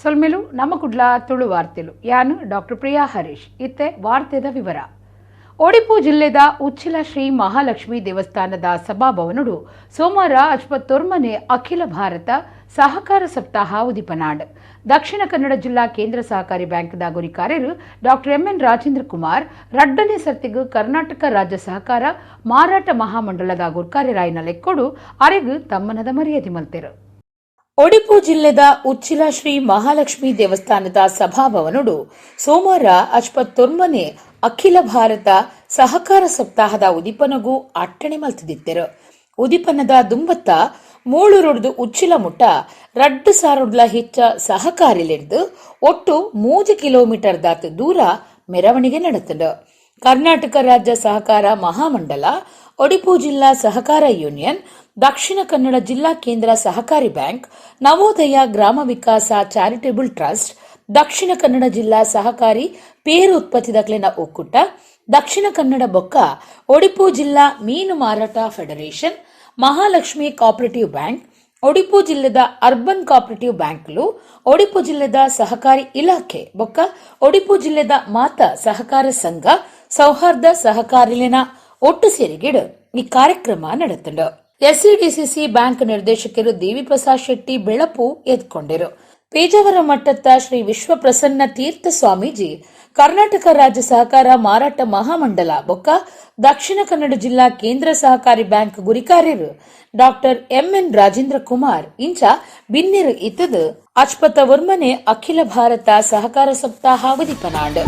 ಸೊಲ್ಮೆಲು ನಮ್ಮ ಕುಡ್ಲ ತುಳು ವಾರ್ತೆಲು ಯಾನು ಡಾಕ್ಟರ್ ಪ್ರಿಯಾ ಹರೀಶ್ ಇತ್ತೆ ವಾರ್ತೆದ ವಿವರ. ಒಡಿಪು ಜಿಲ್ಲೆದ ಉಚ್ಚಿಲ ಶ್ರೀ ಮಹಾಲಕ್ಷ್ಮಿ ದೇವಸ್ಥಾನದ ಸಭಾಭವನಡು ಸೋಮವಾರ 54ನೇ ಅಖಿಲ ಭಾರತ ಸಹಕಾರ ಸಪ್ತಾಹ ಉದಿಪನಾಡ್. ದಕ್ಷಿಣ ಕನ್ನಡ ಜಿಲ್ಲಾ ಕೇಂದ್ರ ಸಹಕಾರಿ ಬ್ಯಾಂಕ್ದ ಗುರಿಕಾರ್ಯರು ಡಾಕ್ಟರ್ ಎಂ.ಎನ್. ರಾಜೇಂದ್ರ ಕುಮಾರ್ ರಡ್ಡನೇ ಸರ್ತಿಗೂ ಕರ್ನಾಟಕ ರಾಜ್ಯ ಸಹಕಾರ ಮಾರಾಟ ಮಹಾಮಂಡಲದ ಗುರಿಕಾರ್ಯರಾಯಿನ ಲೆಕ್ಕೊಡು ಅರೆಗೂ ತಮ್ಮನದ ಮರ್ಯಾದೆ ಮಲ್ತೆರು. ಒಡಿಪು ಜಿಲ್ಲೆದ ಉಚ್ಚಿಲ ಶ್ರೀ ಮಹಾಲಕ್ಷ್ಮಿ ದೇವಸ್ಥಾನದ ಸಭಾಭವನಡು ಸೋಮವಾರ 54ನೇ ಅಖಿಲ ಭಾರತ ಸಹಕಾರ ಸಪ್ತಾಹದ ಉದಿಪನಗೂ ಅಟ್ಟಣೆ ಮಲ್ತಿದ್ದರು. ಉದಿಪನದ ದುಂಬತ್ತ ಮೂಳೂರೊಡ್ದು ಉಚ್ಚಿಲ ಮುಟ್ಟ 2,000 ಹೆಚ್ಚ ಸಹಕಾರಿಲಿಡ್ದು ಒಟ್ಟು 3 ಕಿಲೋಮೀಟರ್ ದಾತ ದೂರ ಮೆರವಣಿಗೆ ನಡೆತದ. ಕರ್ನಾಟಕ ರಾಜ್ಯ ಸಹಕಾರ ಮಹಾಮಂಡಲ, ಒಡಿಪು ಜಿಲ್ಲಾ ಸಹಕಾರ ಯೂನಿಯನ್, ದಕ್ಷಿಣ ಕನ್ನಡ ಜಿಲ್ಲಾ ಕೇಂದ್ರ ಸಹಕಾರಿ ಬ್ಯಾಂಕ್, ನವೋದಯ ಗ್ರಾಮ ವಿಕಾಸ ಚಾರಿಟೇಬಲ್ ಟ್ರಸ್ಟ್, ದಕ್ಷಿಣ ಕನ್ನಡ ಜಿಲ್ಲಾ ಸಹಕಾರಿ ಪೇರು ಉತ್ಪತ್ತಿದಾಗ್ಲಿನ ಒಕ್ಕೂಟ, ದಕ್ಷಿಣ ಕನ್ನಡ ಬೊಕ್ಕ ಒಡಿಪು ಜಿಲ್ಲಾ ಮೀನು ಮಾರಾಟ federation, Mahalakshmi cooperative bank, Odipu ಜಿಲ್ಲೆದ ಅರ್ಬನ್ ಕೋಆಪರೇಟಿವ್ ಬ್ಯಾಂಕ್ಲು, ಒಡಿಪು ಜಿಲ್ಲೆದ ಸಹಕಾರಿ ಇಲಾಖೆ ಬೊಕ್ಕ ಒಡಿಪು ಜಿಲ್ಲೆದ ಮಾತಾ ಸಹಕಾರ ಸಂಘ, ಸೌಹಾರ್ದ ಸಹಕಾರಿಲಿನ ಒಟ್ಟು ಸೇರಿಗಿಡು ಈ ಕಾರ್ಯಕ್ರಮ ನಡೆತಂಡ. ಎಸ್ಸಿಡಿಸಿಸಿ ಬ್ಯಾಂಕ್ ನಿರ್ದೇಶಕರು ದೇವಿ ಪ್ರಸಾದ್ ಶೆಟ್ಟಿ ಬೆಳಪು ಎದ್ಕೊಂಡಿರು. ಪೇಜಾವರ ಮಟ್ಟದ ಶ್ರೀ ವಿಶ್ವಪ್ರಸನ್ನ ತೀರ್ಥ ಸ್ವಾಮೀಜಿ ಕರ್ನಾಟಕ ರಾಜ್ಯ ಸಹಕಾರ ಮಾರಾಟ ಮಹಾಮಂಡಲ ಬೊಕ್ಕ ದಕ್ಷಿಣ ಕನ್ನಡ ಜಿಲ್ಲಾ ಕೇಂದ್ರ ಸಹಕಾರಿ ಬ್ಯಾಂಕ್ ಗುರಿಕಾರ್ಯರು ಡಾಕ್ಟರ್ ಎಂ.ಎನ್. ರಾಜೇಂದ್ರ ಕುಮಾರ್ ಇಂಚ ಬಿನ್ನಿರು ಇತ್ತದು 54ನೇ ಅಖಿಲ ಭಾರತ ಸಹಕಾರ ಸಪ್ತಾಹ ಉದಿಪನಾಡ್.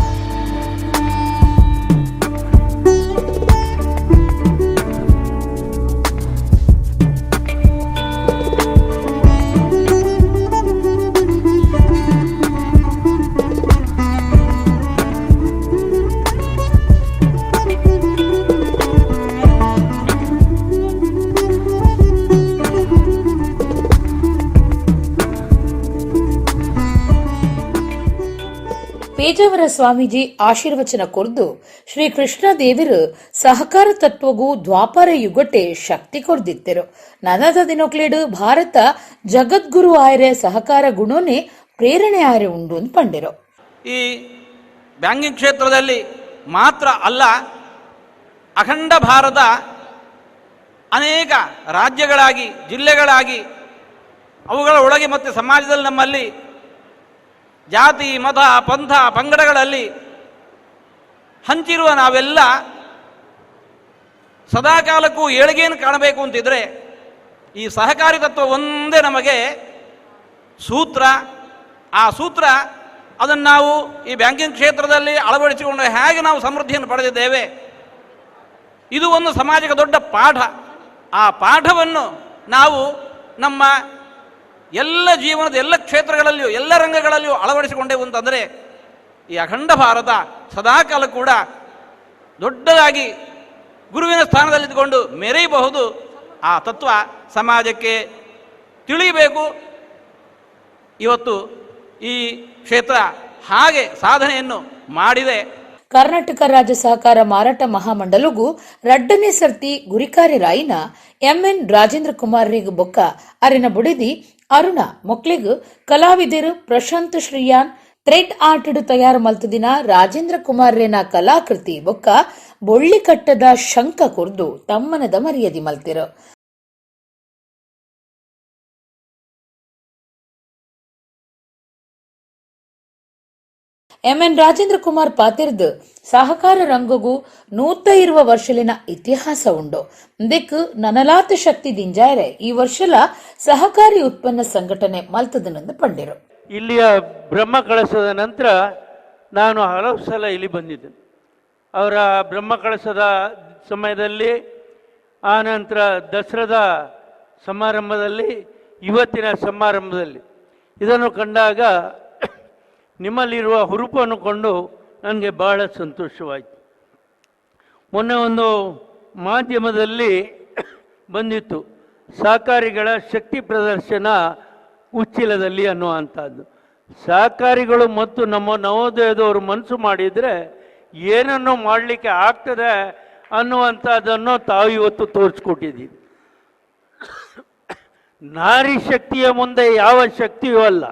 ಪೇಜಾವರ ಸ್ವಾಮೀಜಿ ಆಶೀರ್ವಚನ ಕೊರ್ದು ಶ್ರೀ ಕೃಷ್ಣ ದೇವರು ಸಹಕಾರ ತತ್ವಗೂ ದ್ವಾಪರ ಯುಗಟೆ ಶಕ್ತಿ ಕೊರ್ದಿತ್ತರು. ನನದ ದಿನಕ್ಲೇಡು ಭಾರತ ಜಗದ್ಗುರು ಆಯ್ರೆ ಸಹಕಾರ ಗುಣನೇ ಪ್ರೇರಣೆ ಆಯ್ರೆ ಉಂಡು ಅಂತ ಪಂಡಿರು. ಈ ಬ್ಯಾಂಕಿಂಗ್ ಕ್ಷೇತ್ರದಲ್ಲಿ ಮಾತ್ರ ಅಲ್ಲ, ಅಖಂಡ ಭಾರತ ಅನೇಕ ರಾಜ್ಯಗಳಾಗಿ ಜಿಲ್ಲೆಗಳಾಗಿ ಅವುಗಳ ಒಳಗೆ ಮತ್ತು ಸಮಾಜದಲ್ಲಿ ನಮ್ಮಲ್ಲಿ ಜಾತಿ ಮತ ಪಂಥ ಪಂಗಡಗಳಲ್ಲಿ ಹಂಚಿರುವ ನಾವೆಲ್ಲ ಸದಾಕಾಲಕ್ಕೂ ಏಳಿಗೆಯನ್ನು ಕಾಣಬೇಕು ಅಂತಿದ್ರೆ ಈ ಸಹಕಾರಿ ತತ್ವ ಒಂದೇ ನಮಗೆ ಸೂತ್ರ. ಆ ಸೂತ್ರ ಅದನ್ನು ನಾವು ಈ ಬ್ಯಾಂಕಿಂಗ್ ಕ್ಷೇತ್ರದಲ್ಲಿ ಅಳವಡಿಸಿಕೊಂಡು ಹೇಗೆ ನಾವು ಸಮೃದ್ಧಿಯನ್ನು ಪಡೆದಿದ್ದೇವೆ, ಇದು ಒಂದು ಸಮಾಜಕ್ಕೆ ದೊಡ್ಡ ಪಾಠ. ಆ ಪಾಠವನ್ನು ನಾವು ನಮ್ಮ ಎಲ್ಲ ಜೀವನದ ಎಲ್ಲ ಕ್ಷೇತ್ರಗಳಲ್ಲಿಯೂ ಎಲ್ಲ ರಂಗಗಳಲ್ಲಿಯೂ ಅಳವಡಿಸಿಕೊಂಡೆವು ಅಂತಂದರೆ ಈ ಅಖಂಡ ಭಾರತ ಸದಾಕಾಲ ಕೂಡ ದೊಡ್ಡದಾಗಿ ಗುರುವಿನ ಸ್ಥಾನದಲ್ಲಿದ್ದುಕೊಂಡು ಮೆರೆಯಬಹುದು. ಆ ತತ್ವ ಸಮಾಜಕ್ಕೆ ತಿಳಿಯಬೇಕು. ಇವತ್ತು ಈ ಕ್ಷೇತ್ರ ಹಾಗೆ ಸಾಧನೆಯನ್ನು ಮಾಡಿದೆ. ಕರ್ನಾಟಕ ರಾಜ್ಯ ಸಹಕಾರ ಮಾರಾಟ ಮಹಾಮಂಡಲಗೂ ರಡ್ಡನೇ ಸರ್ತಿ ಗುರಿಕಾರ್ಯರಾಯಿನ ಎಂ.ಎನ್. ರಾಜೇಂದ್ರ ಕುಮಾರ್ರಿಗೂ ಬೊಕ್ಕ ಅರಿನ ಬುಡಿದಿ ಅರುಣ ಮೊಕ್ಲಿಗೂ ಕಲಾವಿದರು ಪ್ರಶಾಂತ್ ಶ್ರೀಯಾನ್ ಥ್ರೆಡ್ ಆರ್ಟ್ ತಯಾರು ಮಲ್ತದಿನ ರಾಜೇಂದ್ರ ಕುಮಾರ್ರೇನ ಕಲಾಕೃತಿ ಬೊಕ್ಕ ಬೊಳ್ಳಿ ಕಟ್ಟದ ಶಂಕ ಕೊರ್ದು ತಮ್ಮನದ ಮರ್ಯಾದೆ ಮಲ್ತಿರು. ಎಂ.ಎನ್. ರಾಜೇಂದ್ರ ಕುಮಾರ್ ಪಾತಿರ್ದು ಸಹಕಾರ ರಂಗಗೂ 120 ವರ್ಷಲಿನ ಇತಿಹಾಸ ಉಂಡು. ಇದಕ್ಕೆ ನನಲಾತ ಶಕ್ತಿ ದಿಂಜಾಯರೆ ಈ ವರ್ಷಲ ಸಹಕಾರಿ ಉತ್ಪನ್ನ ಸಂಘಟನೆ ಮಲ್ತದನೆಂದು ಪಂಡಿರು. ಇಲ್ಲಿಯ ಬ್ರಹ್ಮ ಕಳಸದ ನಂತರ ನಾನು ಹಲವು ಸಲ ಇಲ್ಲಿ ಬಂದಿದ್ದೇನೆ. ಅವರ ಬ್ರಹ್ಮ ಕಳಸದ ಸಮಯದಲ್ಲಿ, ಆ ನಂತರ ದಸರಾದ ಸಮಾರಂಭದಲ್ಲಿ, ಇವತ್ತಿನ ಸಮಾರಂಭದಲ್ಲಿ ಇದನ್ನು ಕಂಡಾಗ ನಿಮ್ಮಲ್ಲಿರುವ ಹುರುಪನ್ನು ಕೊಂಡು ನನಗೆ ಬಹಳ ಸಂತೋಷವಾಯಿತು. ಮೊನ್ನೆ ಒಂದು ಮಾಧ್ಯಮದಲ್ಲಿ ಬಂದಿತ್ತು, ಸಹಕಾರಿಗಳ ಶಕ್ತಿ ಪ್ರದರ್ಶನ ಉಚ್ಚಿಲದಲ್ಲಿ ಅನ್ನುವಂಥದ್ದು. ಸಹಕಾರಿಗಳು ಮತ್ತು ನಮ್ಮ ನವೋದಯದವರು ಮನಸ್ಸು ಮಾಡಿದರೆ ಏನನ್ನು ಮಾಡಲಿಕ್ಕೆ ಆಗ್ತದೆ ಅನ್ನುವಂಥದ್ದನ್ನು ತಾವು ಇವತ್ತು ತೋರಿಸ್ಕೊಟ್ಟಿದ್ದೀವಿ. ನಾರಿ ಶಕ್ತಿಯ ಮುಂದೆ ಯಾವ ಶಕ್ತಿಯೂ ಅಲ್ಲ.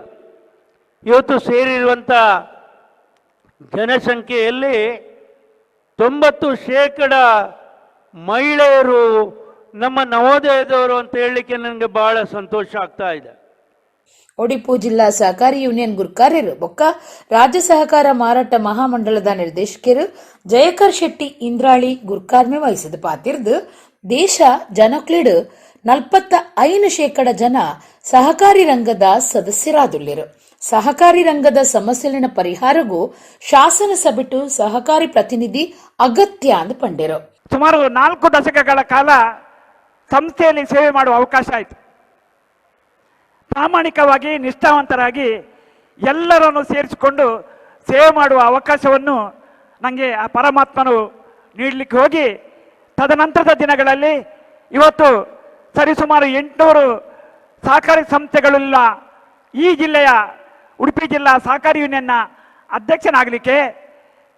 ಇವತ್ತು ಸೇರಿರುವಂಥ ಜನಸಂಖ್ಯೆಯಲ್ಲಿ 90% ಮಹಿಳೆಯರು ನಮ್ಮ ನವೋದಯದವರು ಅಂತ ಹೇಳಲಿಕ್ಕೆ ನನಗೆ ಬಹಳ ಸಂತೋಷ ಆಗ್ತಾ ಇದೆ. ಒಡಿಪು ಜಿಲ್ಲಾ ಸಹಕಾರಿ ಯೂನಿಯನ್ ಗುರ್ಕಾರ್ಯರು ಬೊಕ್ಕ ರಾಜ್ಯ ಸಹಕಾರ ಮಾರಾಟ ಮಹಾಮಂಡಲದ ನಿರ್ದೇಶಕರು ಜಯಕರ್ ಶೆಟ್ಟಿ ಇಂದ್ರಾಳಿ ಗುರ್ಕಾರ್ಮೆ ವಹಿಸಿದ ಪಾತಿರ್ದು ದೇಶ ಜನಕ್ಲಿಡ್ 45% ಜನ ಸಹಕಾರಿ ರಂಗದ ಸದಸ್ಯರಾದುಳ್ಳಿರು. ಸಹಕಾರಿ ರಂಗದ ಸಮಸ್ಯೆಲಿನ ಪರಿಹಾರಗೂ ಶಾಸನ ಸಭೆಟು ಸಹಕಾರಿ ಪ್ರತಿನಿಧಿ ಅಗತ್ಯ ಅಂದು ಪಂಡಿರು. ಸುಮಾರು 4 ದಶಕಗಳ ಕಾಲ ಸಂಸ್ಥೆಯಲ್ಲಿ ಸೇವೆ ಮಾಡುವ ಅವಕಾಶ ಆಯಿತು. ಪ್ರಾಮಾಣಿಕವಾಗಿ ನಿಷ್ಠಾವಂತರಾಗಿ ಎಲ್ಲರನ್ನು ಸೇರಿಸಿಕೊಂಡು ಸೇವೆ ಮಾಡುವ ಅವಕಾಶವನ್ನು ನನಗೆ ಆ ಪರಮಾತ್ಮನು ನೀಡಲಿಕ್ಕೆ ಹೋಗಿ ತದನಂತರದ ದಿನಗಳಲ್ಲಿ ಇವತ್ತು ಸರಿಸುಮಾರು 800 ಸಹಕಾರಿ ಸಂಸ್ಥೆಗಳುಳ್ಳ ಈ ಜಿಲ್ಲೆಯ ಉಡುಪಿ ಜಿಲ್ಲಾ ಸಹಕಾರಿ ಯೂನಿಯನ್ನ ಅಧ್ಯಕ್ಷನಾಗಲಿಕ್ಕೆ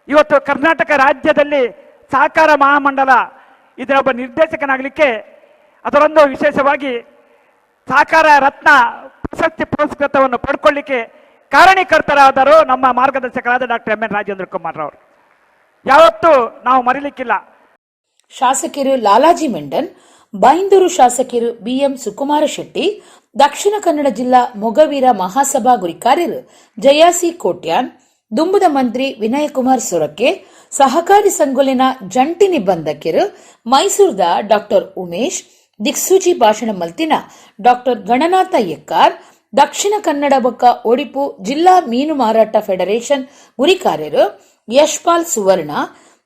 ಇವತ್ತು ಕರ್ನಾಟಕ ರಾಜ್ಯದಲ್ಲಿ ಸಹಕಾರ ಮಹಾಮಂಡಲ ಇದರ ಒಬ್ಬ ನಿರ್ದೇಶಕನಾಗಲಿಕ್ಕೆ ಅದರೊಂದು ವಿಶೇಷವಾಗಿ ಸಹಕಾರ ರತ್ನ ಪ್ರಶಸ್ತಿ ಪುರಸ್ಕೃತವನ್ನು ಪಡ್ಕೊಳ್ಳಿಕ್ಕೆ ಕಾರಣೀಕರ್ತರಾದರು ನಮ್ಮ ಮಾರ್ಗದರ್ಶಕರಾದ doctor M N Rajendra Kumar ಅವರು. ಯಾವತ್ತೂ ನಾವು ಮರಿಲಿಕ್ಕಿಲ್ಲ. ಶಾಸಕರು ಲಾಲಾಜಿ ಮೆಂಡನ್, ಬೈಂದೂರು ಶಾಸಕರು ಬಿಎಂ ಸುಕುಮಾರ ಶೆಟ್ಟಿ, ದಕ್ಷಿಣ ಕನ್ನಡ ಜಿಲ್ಲಾ ಮೊಗವೀರ ಮಹಾಸಭಾ ಗುರಿಕಾರ್ಯರು ಜಯಾಸಿ ಕೋಟ್ಯಾನ್, ದುಂಬುದ ಮಂತ್ರಿ ವಿನಯಕುಮಾರ್ ಸೊರಕೆ, ಸಹಕಾರಿ ಸಂಘಲಿನ ಜಂಟಿ ನಿಬಂಧಕರು ಮೈಸೂರದ ಡಾಕ್ಟರ್ ಉಮೇಶ್, ದಿಕ್ಸೂಚಿ ಭಾಷಣ ಮಲ್ತಿನ ಡಾಕ್ಟರ್ ಗಣನಾಥ ಎಕ್ಕಾರ್, ದಕ್ಷಿಣ ಕನ್ನಡ ಬೊಕ್ಕ ಒಡಿಪು ಜಿಲ್ಲಾ ಮೀನು ಮಾರಾಟ ಫೆಡರೇಷನ್ ಗುರಿಕಾರ್ಯರು ಯಶ್ಪಾಲ್ ಸುವರ್ಣ,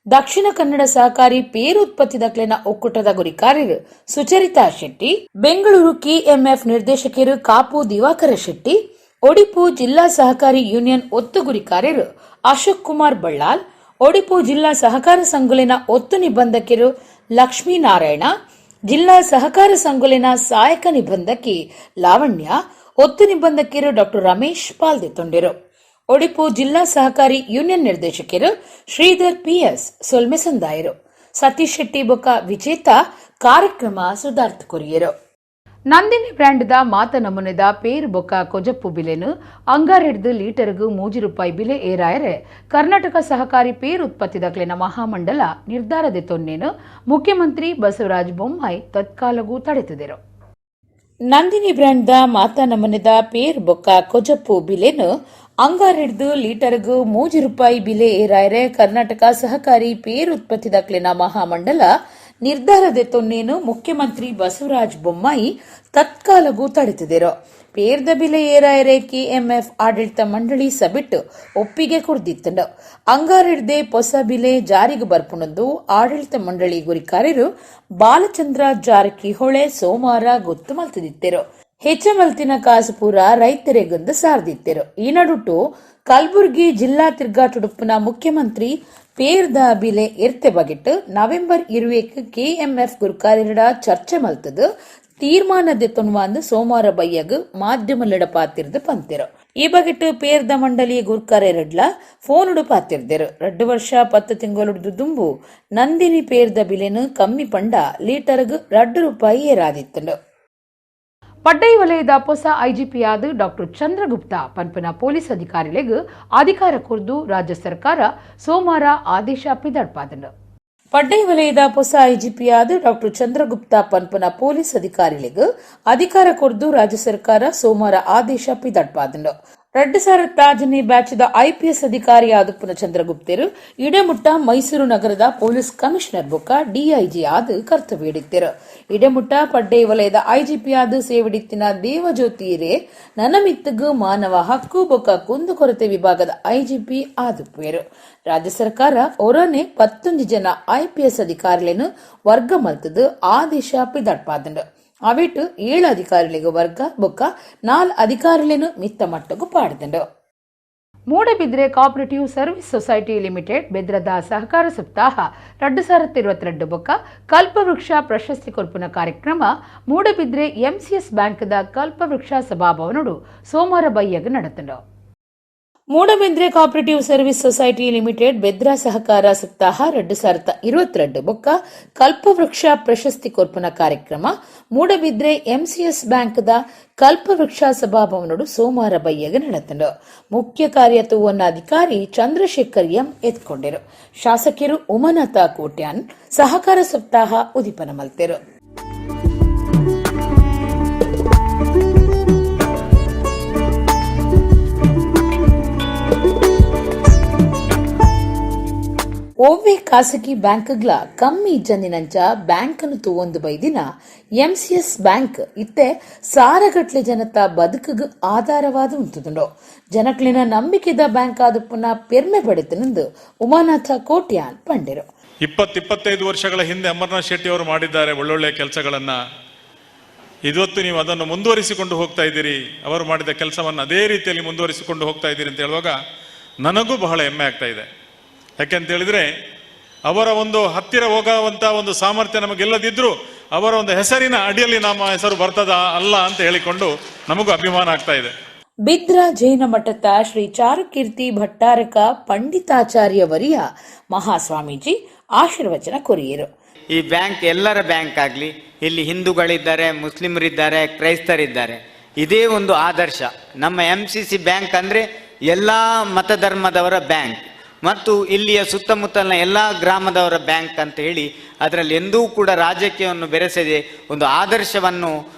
ದಕ್ಷಿಣ ಕನ್ನಡ ಸಹಕಾರಿ ಪೇರು ಉತ್ಪತ್ತಿ ದಕ್ಲಿನ ಒಕ್ಕೂಟದ ಗುರಿಕಾರ್ಯರು ಸುಚರಿತಾ ಶೆಟ್ಟಿ, ಬೆಂಗಳೂರು ಕೆಎಂಎಫ್ ನಿರ್ದೇಶಕರು ಕಾಪು ದಿವಾಕರ ಶೆಟ್ಟಿ, ಒಡಿಪು ಜಿಲ್ಲಾ ಸಹಕಾರಿ ಯೂನಿಯನ್ ಒತ್ತು ಗುರಿಕಾರ್ಯರು ಅಶೋಕ್ ಕುಮಾರ್ ಬಳ್ಳಾಲ್, ಒಡಿಪು ಜಿಲ್ಲಾ ಸಹಕಾರ ಸಂಘಲಿನ ಒತ್ತು ನಿಬಂಧಕರು ಲಕ್ಷ್ಮೀನಾರಾಯಣ, ಜಿಲ್ಲಾ ಸಹಕಾರ ಸಂಘಲಿನ ಸಹಾಯಕ ನಿಬಂಧಕಿ ಲಾವಣ್ಯ, ಒತ್ತು ನಿಬಂಧಕರು ಡಾಕ್ಟರ್ ರಮೇಶ್ ಪಾಲ್ದೆತ್ತೊಂಡಿರು. ಒಡಿಪು ಜಿಲ್ಲಾ ಸಹಕಾರಿ ಯೂನಿಯನ್ ನಿರ್ದೇಶಕರು ಶ್ರೀಧರ್ ಪಿಎಸ್ ಸೊಲ್ಮೆ ಸಂದಾಯರು, ಸತೀಶ್ ಶೆಟ್ಟಿ ಬೊಕ್ಕ ವಿಜೇತ ಕಾರ್ಯಕ್ರಮ ಸುಧಾರ್ಥ ಕೊರಿಯರು. ನಂದಿನಿ ಬ್ರ್ಯಾಂಡ್ದ ಮಾತ ನಮೂನೆದ ಪೇರು ಬೊಕ್ಕ ಕೊಜಪ್ಪು ಬಿಲೆನು ಅಂಗಾರೆಡ್ದು ಲೀಟರ್ಗೂ ₹3 ಬಿಲೆ ಏರಾಯರೆ ಕರ್ನಾಟಕ ಸಹಕಾರಿ ಪೇರು ಉತ್ಪತ್ತಿ ದಕ್ಲಿನ ಮಹಾಮಂಡಲ ನಿರ್ಧಾರದ ತೊನ್ನೇನು ಮುಖ್ಯಮಂತ್ರಿ ಬಸವರಾಜ ಬೊಮ್ಮಾಯಿ ತತ್ಕಾಲಗೂ ತಡೆತಿದರು. ನಂದಿನಿ ಬ್ರ್ಯಾಂಡ್ದ ಮಾತ ನಮೂನೆದ ಪೇರು ಬೊಕ್ಕ ಕೊಜಪ್ಪು ಬಿಲೆನು ಅಂಗಾರೆಡ್ದು ಲೀಟರ್ಗೂ ₹3 ಬಿಲೆ ಏರಾಯರೆ ಕರ್ನಾಟಕ ಸಹಕಾರಿ ಪೇರು ಉತ್ಪತ್ತಿ ದಕ್ಲಿನ ಮಹಾಮಂಡಲ ನಿರ್ಧಾರದ ತೊನ್ನೇನು ಮುಖ್ಯಮಂತ್ರಿ ಬಸವರಾಜ ಬೊಮ್ಮಾಯಿ ತತ್ಕಾಲಗೂ ತಡೆತಿದರು. ಪೇರ್ದ ಬಿಲೆ ಏರಾಯರೆ ಕೆಎಂಎಫ್ ಆಡಳಿತ ಮಂಡಳಿ ಸಬಿಟ್ಟು ಒಪ್ಪಿಗೆ ಕೊಡ್ದಿತ್ತಂಡು. ಅಂಗಾರೆಡ್ದೆ ಹೊಸ ಬಿಲೆ ಜಾರಿಗೆ ಬರ್ಪುಣಂದು ಆಡಳಿತ ಮಂಡಳಿ ಗುರಿಕಾರ್ಯರು ಬಾಲಚಂದ್ರ ಜಾರಕಿಹೊಳೆ ಸೋಮವಾರ ಗೊತ್ತು ಮಲ್ತಿದ್ದರು. ಹೆಚ್ಚಮಲ್ತಿನ ಕಾಸುಪೂರ ರೈತರಿಗೊಂದು ಸಾರ್ದಿತ್ತರು. ಈ ನಡುಟು ಕಲಬುರಗಿ ಜಿಲ್ಲಾ ತಿರ್ಗಾಟುಡುಪಿನ ಮುಖ್ಯಮಂತ್ರಿ ಪೇರ್ದ ಬಿಲೆ ಎರ್ತೆ ಬಗೆಟ್ ನವೆಂಬರ್ 20 ಕೆಎಂಎಫ್ ಗುರ್ಕಾರ್ಯರ ಚರ್ಚೆ ಮಲ್ತದು ತೀರ್ಮಾನದ ತೊನ್ವಾಂದು ಸೋಮವಾರ ಬಯ್ಯಗ್ ಮಾಧ್ಯಮಲಿಡ ಪಾತಿರ್ದು ಪಂತಿರು. ಈ ಬಗೆಟ್ ಪೇರ್ದ ಮಂಡಳಿ ಗುರ್ಕಾರ್ಯರಡ್ಲ ಫೋನುಡು ಪಾತಿರ್ದರು. 2 ವರ್ಷ 10 ತಿಂಗಳು ದುಂಬು ನಂದಿನಿ ಪೇರ್ದ ಬಿಲೆನು ಕಮ್ಮಿ ಪಂಡ ಲೀಟರ್ಗ್ ₹2 ಏರಾದಿತ್ತಂಡು. ಪಡ್ಡೈ ವಲಯದ ಹೊಸ ಐಜಿಪಿಯಾದ ಡಾಕ್ಟರ್ ಚಂದ್ರಗುಪ್ತ ಪನ್ಪನ ಪೊಲೀಸ್ ಅಧಿಕಾರಿಗಳಿಗೆ ಅಧಿಕಾರ ಕೊರ್ದು ರಾಜ್ಯ ಸರ್ಕಾರ ಸೋಮವಾರ ಆದೇಶ ಪಿದಡ್ಪಾದನು. ಪಡ್ಡೈ ವಲಯದ ಹೊಸ ಐಜಿಪಿಯಾದ ಡಾಕ್ಟರ್ ಚಂದ್ರಗುಪ್ತ ಪನ್ಪನ ಪೊಲೀಸ್ ಅಧಿಕಾರಿಗಳಿಗೆ ಅಧಿಕಾರ ಕೊರ್ದು ರಾಜ್ಯ ಸರ್ಕಾರ ಸೋಮವಾರ ಆದೇಶ ಪಿದಡ್ಪಾದನು. 2005ನೇ ಬ್ಯಾಚ್ದ ಐಪಿಎಸ್ ಅಧಿಕಾರಿ ಆದುಪ್ಪನ ಚಂದ್ರಗುಪ್ತರು ಇಡೆಮುಟ್ಟ ಮೈಸೂರು ನಗರದ ಪೊಲೀಸ್ ಕಮಿಷನರ್ ಬೊಕ್ಕ ಡಿಐಜಿ ಆದ ಕರ್ತವ್ಯಡಿತ್ತರು. ಇಡೆಮುಟ್ಟ ಪಡ್ಡೈ ವಲಯದ ಐಜಿಪಿ ಆದ ಸೇವಡಿತ್ತಿನ ದೇವಜ್ಯೋತಿಯರೇ ನನಮಿತ್ತಗು ಮಾನವ ಹಕ್ಕು ಬೊಕ್ಕ ಕುಂದುಕೊರತೆ ವಿಭಾಗದ ಐಜಿಪಿ ಆದುಪ್ಪೇರು. ರಾಜ್ಯ ಸರ್ಕಾರ ಒರನೆ 11 ಜನ ಐಪಿಎಸ್ ಅಧಿಕಾರಿಗಳನ್ನು ವರ್ಗ ಮಲ್ತದು ಆದೇಶ ಪಿದಡ್ಪಾದಂಡು. ಅವಿಟ್ಟು 7 ಅಧಿಕಾರಿಗಳಿಗೆ ವರ್ಗ ಬೊಕ್ಕ 4 ಅಧಿಕಾರಿಗಳನ್ನು ಮಿತ್ತ ಮಟ್ಟಗೂ ಪಾಡ್ದಂಡು. Moodbidri cooperative service society limited ಬೆದ್ರದ ಸಹಕಾರ ಸಪ್ತಾಹ 2022 ಬೊಕ್ಕ ಕಲ್ಪವೃಕ್ಷ ಪ್ರಶಸ್ತಿ ಕೊರ್ಪುನ ಕಾರ್ಯಕ್ರಮ ಮೂಡಬಿದ್ರೆ ಎಂಸಿಎಸ್ ಬ್ಯಾಂಕ್ದ ಕಲ್ಪವೃಕ್ಷ ಸಭಾಭವನಡು ಸೋಮವಾರ ಬಯ್ಯಗ್ ನಡೆತಂಡು. Moodbidri cooperative service society limited ಬೆದ್ರಾ ಸಹಕಾರ ಸಪ್ತಾಹ 2022 ಬೊಕ್ಕ ಕಲ್ಪವೃಕ್ಷ ಪ್ರಶಸ್ತಿ ಕೊರ್ಪುನ ಕಾರ್ಯಕ್ರಮ ಮೂಡಬಿದ್ರೆ ಎಂಸಿಎಸ್ ಬ್ಯಾಂಕ್ದ ಕಲ್ಪವೃಕ್ಷ ಸಭಾಭವನಡು ಸೋಮವಾರ ಬಯ್ಯಗ ನಡೆತಂಡು. ಮುಖ್ಯ ಕಾರ್ಯತೂವನ್ನಾಧಿಕಾರಿ ಚಂದ್ರಶೇಖರ್ ಎಂ ಎತ್ಕೊಂಡಿರು. ಶಾಸಕರು ಉಮಾನಾಥ ಕೋಟ್ಯಾನ್ ಸಹಕಾರ ಸಪ್ತಾಹ ಉದಿಪನ ಮಲ್ತೆರು. ಒವ್ವೆ ಖಾಸಗಿ ಬ್ಯಾಂಕ್ಗಳ ಕಮ್ಮಿ ಜನಿನಂಚ ಬ್ಯಾಂಕನ್ನು ತೂವೊಂದು ಬೈದಿನ ಎಂಸಿಎಸ್ ಬ್ಯಾಂಕ್ ಇತ್ತೆ ಸಾರಗಟ್ಲೆ ಜನತ ಬದುಕುಗ ಆಧಾರವಾದ ಉಂಟುದುಂಡು. ಜನಕ್ಲಿನ ನಂಬಿಕೆದ ಬ್ಯಾಂಕ್ ಆದ ಪುನಃ ಪೆರ್ಮೆ ಪಡೆತನೆಂದು ಉಮಾನಾಥ ಕೋಟ್ಯಾನ್ ಪಂಡಿರು. 20-25 ವರ್ಷಗಳ ಹಿಂದೆ ಅಮರನಾಥ್ ಶೆಟ್ಟಿ ಅವರು ಮಾಡಿದ್ದಾರೆ ಒಳ್ಳೊಳ್ಳೆ ಕೆಲಸಗಳನ್ನ. ಇವತ್ತು ನೀವು ಅದನ್ನು ಮುಂದುವರಿಸಿಕೊಂಡು ಹೋಗ್ತಾ ಇದ್ದೀರಿ, ಅವರು ಮಾಡಿದ ಕೆಲಸವನ್ನು ಅದೇ ರೀತಿಯಲ್ಲಿ ಮುಂದುವರಿಸಿಕೊಂಡು ಹೋಗ್ತಾ ಇದ್ದೀರಿ ಅಂತ ಹೇಳುವಾಗ ನನಗೂ ಬಹಳ ಹೆಮ್ಮೆ ಆಗ್ತಾ ಇದೆ. ಯಾಕೆಂತ ಹೇಳಿದ್ರೆ ಅವರ ಒಂದು ಹತ್ತಿರ ಹೋಗುವಂತ ಒಂದು ಸಾಮರ್ಥ್ಯ ನಮಗೆಲ್ಲದಿದ್ರು ಅವರ ಒಂದು ಹೆಸರಿನ ಅಡಿಯಲ್ಲಿ ನಮ್ಮ ಹೆಸರು ಬರ್ತದ ಅಲ್ಲ ಅಂತ ಹೇಳಿಕೊಂಡು ನಮಗೂ ಅಭಿಮಾನ ಆಗ್ತಾ ಇದೆ. ಬಿದ್ರಾ ಜೈನ ಮಠದ ಶ್ರೀ ಚಾರುಕೀರ್ತಿ ಭಟ್ಟಾರಕ ಪಂಡಿತಾಚಾರ್ಯವರಿಯ ಮಹಾಸ್ವಾಮೀಜಿ ಆಶೀರ್ವಚನ ಕೊರಿಯರು. ಈ ಬ್ಯಾಂಕ್ ಎಲ್ಲರ ಬ್ಯಾಂಕ್ ಆಗಲಿ, ಇಲ್ಲಿ ಹಿಂದೂಗಳಿದ್ದಾರೆ, ಮುಸ್ಲಿಮರಿದ್ದಾರೆ, ಕ್ರೈಸ್ತರಿದ್ದಾರೆ. ಇದೇ ಒಂದು ಆದರ್ಶ. ನಮ್ಮ MCC ಬ್ಯಾಂಕ್ ಅಂದರೆ ಎಲ್ಲ ಮತಧರ್ಮದವರ ಬ್ಯಾಂಕ್ ಮತ್ತು ಇಲ್ಲಿಯ ಸುತ್ತಮುತ್ತಲಿನ ಎಲ್ಲ ಗ್ರಾಮದವರ ಬ್ಯಾಂಕ್ ಅಂತ ಹೇಳಿ ಅದರಲ್ಲಿ ಎಂದೂ ಕೂಡ ರಾಜಕೀಯವನ್ನು ಬೆರೆಸದೆ ಒಂದು ಆದರ್ಶವನ್ನು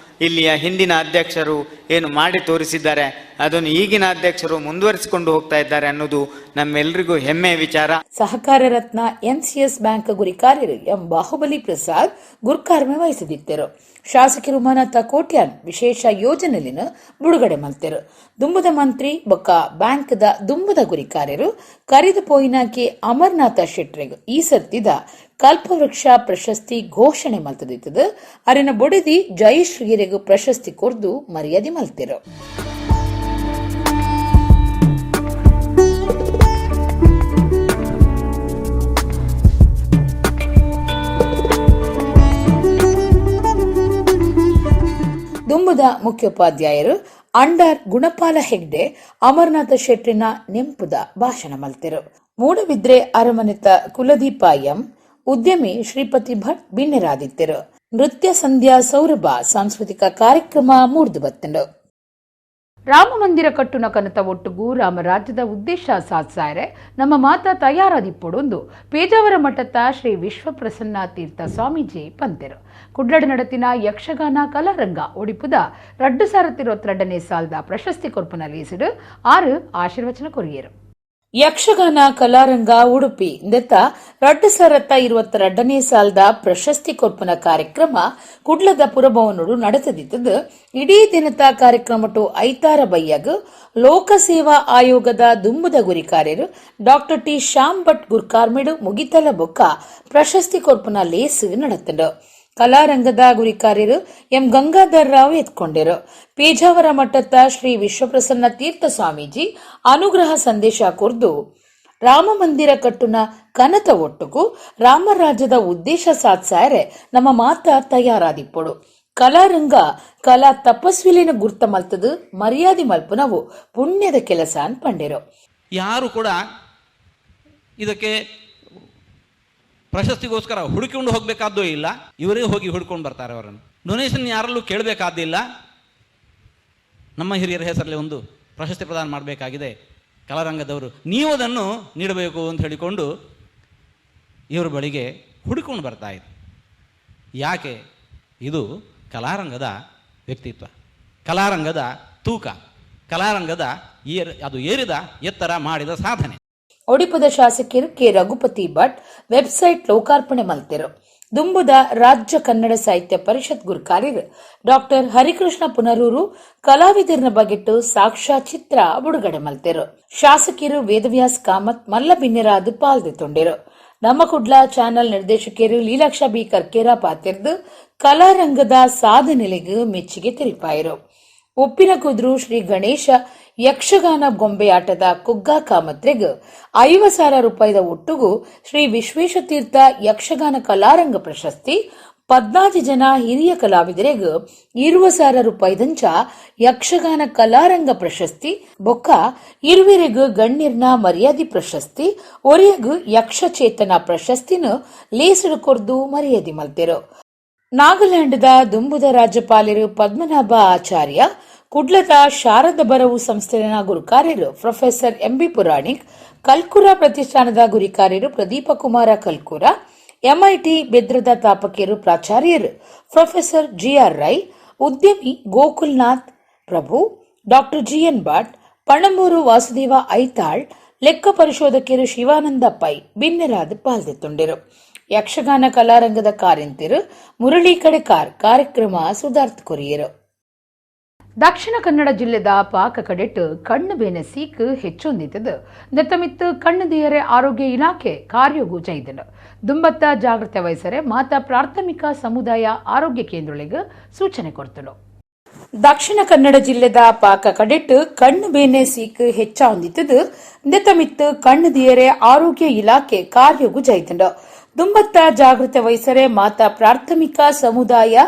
ಇಲ್ಲಿಯ ಹಿಂದಿನ ಅಧ್ಯಕ್ಷರು ಏನು ಮಾಡಿ ತೋರಿಸಿದ್ದಾರೆ ಅದನ್ನು ಈಗಿನ ಅಧ್ಯಕ್ಷರು ಮುಂದುವರಿಸಿಕೊಂಡು ಹೋಗ್ತಾ ಇದ್ದಾರೆ ಅನ್ನೋದು ನಮ್ಮೆಲ್ಲರಿಗೂ ಹೆಮ್ಮೆಯ ವಿಚಾರ. ಸಹಕಾರ ರತ್ನ ಎಂಸಿಎಸ್ ಬ್ಯಾಂಕ್ ಗುರಿ ಕಾರ್ಯರು ಎಂ ಬಾಹುಬಲಿ ಪ್ರಸಾದ್ ಗುರ್ಕಾರ್ಮೆ ವಹಿಸಿದ್ದರು. ಶಾಸಕರು ಉಮಾನಾಥ ಕೋಟ್ಯಾನ್ ವಿಶೇಷ ಯೋಜನೆಲಿನ ಬಿಡುಗಡೆ ಮಲ್ತೆರು. ದುಂಬುದ ಮಂತ್ರಿ ಬೊಕ್ಕ ಬ್ಯಾಂಕ್ದ ದುಂಬುದ ಗುರಿ ಕಾರ್ಯರು ಕರಿದು ಪೋಯಿನಾಕಿ ಅಮರನಾಥ ಶೆಟ್ರಿಗ್ ಈ ಸರ್ತಿದ ಕಲ್ಪವೃಕ್ಷ ಪ್ರಶಸ್ತಿ ಘೋಷಣೆ ಮಲ್ತದಿತ್ತದು. ಅರಿನ ಬೊಡೆದಿ ಜಯಶ್ರೀರಿಗೂ ಪ್ರಶಸ್ತಿ ಕೊರ್ದು ಮರ್ಯಾದೆ ಮಲ್ತೆರು. ದುಂಬುದ ಮುಖ್ಯೋಪಾಧ್ಯಾಯರು ಅಂಡರ್ ಗುಣಪಾಲ ಹೆಗ್ಡೆ ಅಮರನಾಥ ಶೆಟ್ಟಿನ ನೆಂಪುದ ಭಾಷಣ ಮಲ್ತೆರು. ಮೂಡಬಿದ್ರೆ ಅರಮನೆತ ಕುಲದೀಪ ಎಂ, ಉದ್ಯಮಿ ಶ್ರೀಪತಿ ಭಟ್ ಬಿನ್ನೆರಾದಿತ್ಯರು. ನೃತ್ಯ ಸಂಧ್ಯಾ ಸೌರಭ ಸಾಂಸ್ಕೃತಿಕ ಕಾರ್ಯಕ್ರಮ ಮೂಡ್ದು ಬತ್ತಂಡು. ರಾಮ ಮಂದಿರ ಕಟ್ಟುನ ಕನತ ಒಟ್ಟುಗೂ ರಾಮರಾಜ್ಯದ ಉದ್ದೇಶ ಸಾಧಿಸಾರೆ ನಮ್ಮ ಮಾತ ತಯಾರಾದಿಪ್ಪೊಡೊಂದು ಪೇಜಾವರ ಮಠದ ಶ್ರೀ ವಿಶ್ವಪ್ರಸನ್ನ ತೀರ್ಥ ಸ್ವಾಮೀಜಿ ಪಂತೆರು. ಕುಡ್ಲಡ ನಡತಿನ ಯಕ್ಷಗಾನ ಕಲಾರಂಗ ಒಡಿಪುದ 2022 ಸಾಲದ ಪ್ರಶಸ್ತಿ ಕೊರ್ಪುನ ಲೀಸಿಡು 6 ಆಶೀರ್ವಚನ ಕೊರಿಯರು. ಯಕ್ಷಗಾನ ಕಲಾರಂಗ ಉಡುಪಿ ಇಂದೆತ್ತ 2022 ಸಾಲದ ಪ್ರಶಸ್ತಿ ಕೊರ್ಪುನ ಕಾರ್ಯಕ್ರಮ ಕುಡ್ಲದ ಪುರಭವನಡು ನಡೆಸದಿದ್ದದು. ಇಡೀ ದಿನದ ಕಾರ್ಯಕ್ರಮಟು ಐತಾರ ಬಯ್ಯಾಗ ಲೋಕಸೇವಾ ಆಯೋಗದ ದುಂಬುದ ಗುರಿ ಕಾರ್ಯರು ಡಾಕ್ಟರ್ ಟಿ ಶ್ಯಾಮ್ ಭಟ್ ಗುರ್ಕಾರ್ಮಿಡು ಮುಗಿತಲ ಬೊಕ್ಕ ಪ್ರಶಸ್ತಿ ಕೊರ್ಪುನ ಲೇಸು ನಡೆತಂಡು. ಕಲಾರಂಗದ ಗುರಿ ಕಾರ್ಯರು ಎಂ ಗಂಗಾಧರ್ ರಾವ್ ಎತ್ಕೊಂಡಿರು. ಪೇಜಾವರ ಮಠದ ಶ್ರೀ ವಿಶ್ವಪ್ರಸನ್ನ ತೀರ್ಥ ಸ್ವಾಮೀಜಿ ಅನುಗ್ರಹ ಸಂದೇಶ ಕೊರ್ದು ರಾಮ ಮಂದಿರ ಕಟ್ಟುನ ಕನತ ಒಟ್ಟುಗೂ ರಾಮರಾಜ್ಯದ ಉದ್ದೇಶ ಸಾಧಿಸಾರೆ ನಮ್ಮ ಮಾತ ತಯಾರಾದಿಪ್ಪೊಡು. ಕಲಾರಂಗ ಕಲಾ ತಪಸ್ವಿಲಿನ ಗುರ್ತ ಮಲ್ತದು ಮರ್ಯಾದೆ ಮಲ್ಪುನವು ಪುಣ್ಯದ ಕೆಲಸ ಅನ್ಪಂಡಿರು. ಯಾರು ಕೂಡ ಇದಕ್ಕೆ ಪ್ರಶಸ್ತಿಗೋಸ್ಕರ ಹುಡುಕಿಕೊಂಡು ಹೋಗಬೇಕಾದ್ದೂ ಇಲ್ಲ, ಇವರೇ ಹೋಗಿ ಹುಡ್ಕೊಂಡು ಬರ್ತಾರೆ. ಅವರನ್ನು ಡೊನೇಷನ್ ಯಾರಲ್ಲೂ ಕೇಳಬೇಕಾದ್ದಿಲ್ಲ. ನಮ್ಮ ಹಿರಿಯರ ಹೆಸರಲ್ಲಿ ಒಂದು ಪ್ರಶಸ್ತಿ ಪ್ರದಾನ ಮಾಡಬೇಕಾಗಿದೆ, ಕಲಾರಂಗದವರು ನೀವು ಅದನ್ನು ನೀಡಬೇಕು ಅಂತ ಹೇಳಿಕೊಂಡು ಇವರ ಬಳಿಗೆ ಹುಡುಕೊಂಡು ಬರ್ತಾ ಇದೆ. ಯಾಕೆ? ಇದು ಕಲಾರಂಗದ ವ್ಯಕ್ತಿತ್ವ, ಕಲಾರಂಗದ ತೂಕ, ಕಲಾರಂಗದ ಅದು ಏರಿದ ಎತ್ತರ ಮಾಡಿದ ಸಾಧನೆ. ಒಡಿಪದ ಶಾಸಕರು ಕೆ ರಘುಪತಿ ಭಟ್ ವೆಬ್ಸೈಟ್ ಲೋಕಾರ್ಪಣೆ ಮಲ್ತೆರು. ದುಂಬುದ ರಾಜ್ಯ ಕನ್ನಡ ಸಾಹಿತ್ಯ ಪರಿಷತ್ ಗುರುಕಾರ್ಯರು ಡಾಕ್ಟರ್ ಹರಿಕೃಷ್ಣ ಪುನರೂರು ಕಲಾವಿದರನ್ನ ಬಗೆಟ್ಟು ಸಾಕ್ಷ್ಯಚಿತ್ರ ಬಿಡುಗಡೆ ಮಲ್ತೆರು. ಶಾಸಕರು ವೇದವ್ಯಾಸ್ ಕಾಮತ್ ಮಲ್ಲ ಬಿನ್ನೆರಾದು ಪಾಲ್ದೊಂಡಿರು. ನಮ್ಮ ಕುಡ್ಲ ಚಾನೆಲ್ ನಿರ್ದೇಶಕರು ಲೀಲಾಕ್ಷ ಬಿ ಕರ್ಕೇರ ಪಾತಿರ್ದು ಕಲಾರಂಗದ ಸಾಧನೆಲೆಗೂ ಮೆಚ್ಚುಗೆ ತಿಳಿಪಾಯಿರು. ಉಪ್ಪಿನ ಕುದ್ರು ಶ್ರೀ ಗಣೇಶ ಯಕ್ಷಗಾನ ಗೊಂಬೆಯಾಟದ ಕುಗ್ಗಾ ಕಾಮತ್ರೆಗ್ 50,000 ರೂಪಾಯಿದ ಒಟ್ಟುಗೂ ಶ್ರೀ ವಿಶ್ವೇಶತೀರ್ಥ ಯಕ್ಷಗಾನ ಕಲಾರಂಗ ಪ್ರಶಸ್ತಿ 14 ಜನ ಹಿರಿಯ ಕಲಾವಿದರಿಗೆ 20,000 ರೂಪಾಯಿದಂಚ ಯಕ್ಷಗಾನ ಕಲಾರಂಗ ಪ್ರಶಸ್ತಿ ಬೊಕ್ಕ 20 ಗಣ್ಯರ್ನ ಮರ್ಯಾದಿ ಪ್ರಶಸ್ತಿ ಒರೆಯಗ್ ಯಕ್ಷಚೇತನ ಪ್ರಶಸ್ತಿನ ಲೇಸಡು ಕೊರ್ದು ಮರ್ಯಾದಿ ಮಲ್ತೆರು. ನಾಗಾಲ್ಯಾಂಡ್ದ ದುಂಬುದ ರಾಜ್ಯಪಾಲರು ಪದ್ಮನಾಭ ಆಚಾರ್ಯ, ಕುಡ್ಲದ ಶಾರದ ಬರವು ಸಂಸ್ಥೆಯ ಗುರುಕಾರ್ಯರು ಪ್ರೊಫೆಸರ್ ಎಂಬಿ ಪುರಾಣಿಕ್, ಕಲ್ಕುರ ಪ್ರತಿಷ್ಠಾನದ ಗುರಿಕಾರ್ಯರು ಪ್ರದೀಪ ಕುಮಾರ ಕಲ್ಕುರ, ಎಂಐಟಿ ಬೆದ್ರದ ತಾಪಕಿಯರು ಪ್ರಾಚಾರ್ಯರು ಪ್ರೊಫೆಸರ್ ಜಿಆರ್ ರೈ, ಉದ್ಯಮಿ ಗೋಕುಲ್ನಾಥ್ ಪ್ರಭು, ಡಾಕ್ಟರ್ ಜಿಎನ್ ಭಟ್, ಪಣಂಬೂರು ವಾಸುದೇವ ಐತಾಳ್, ಲೆಕ್ಕ ಪರಿಶೋಧಕಿಯರು ಶಿವಾನಂದ ಪೈ ಬಿನ್ನೆರಾದ ಪಾಲ್ದೆತ್ತುಂಡರು. ಯಕ್ಷಗಾನ ಕಲಾರಂಗದ ಕಾರ್ಯಂತಿರು ಮುರಳಿ ಕಡೆಕಾರ್ ಕಾರ್ಯಕ್ರಮ ಸುಧಾರ್ಥ ಕೊರಿಯರು. ದಕ್ಷಿಣ ಕನ್ನಡ ಜಿಲ್ಲೆದ ಪಾಕ ಕಡೆಟ್ ಕಣ್ಣು ಬೇನೆ ಸೀಕ್ ಹೆಚ್ಚೊಂದಿತದು ನೆತ್ತಮಿತ್ತು ಕಣ್ಣು ದಿಯರೆ ಆರೋಗ್ಯ ಇಲಾಖೆ ಕಾರ್ಯೋಗು ಜೈದನು ದುಂಬತ್ತ ಜಾಗೃತಿ ವಹಿಸರೆ ಮಾತಾ ಪ್ರಾಥಮಿಕ ಸಮುದಾಯ ಆರೋಗ್ಯ ಕೇಂದ್ರಗಳಿಗೆ ಸೂಚನೆ ಕೊಡ್ತನು. ದಕ್ಷಿಣ ಕನ್ನಡ ಜಿಲ್ಲೆದ ಪಾಕ ಕಡೆಟ್ ಕಣ್ಣು ಬೇನೆ ಸೀಕ್ ಹೆಚ್ಚೊಂದಿತದು ನೆತ್ತಮಿತ್ತು ಕಣ್ಣು ದಿಯರೆ ಆರೋಗ್ಯ ಇಲಾಖೆ ಕಾರ್ಯೋಗು ಜೈದನು ದುಂಬತ್ತ ಜಾಗೃತಿ ವಹಿಸರೆ ಮಾತಾ ಪ್ರಾಥಮಿಕ ಸಮುದಾಯ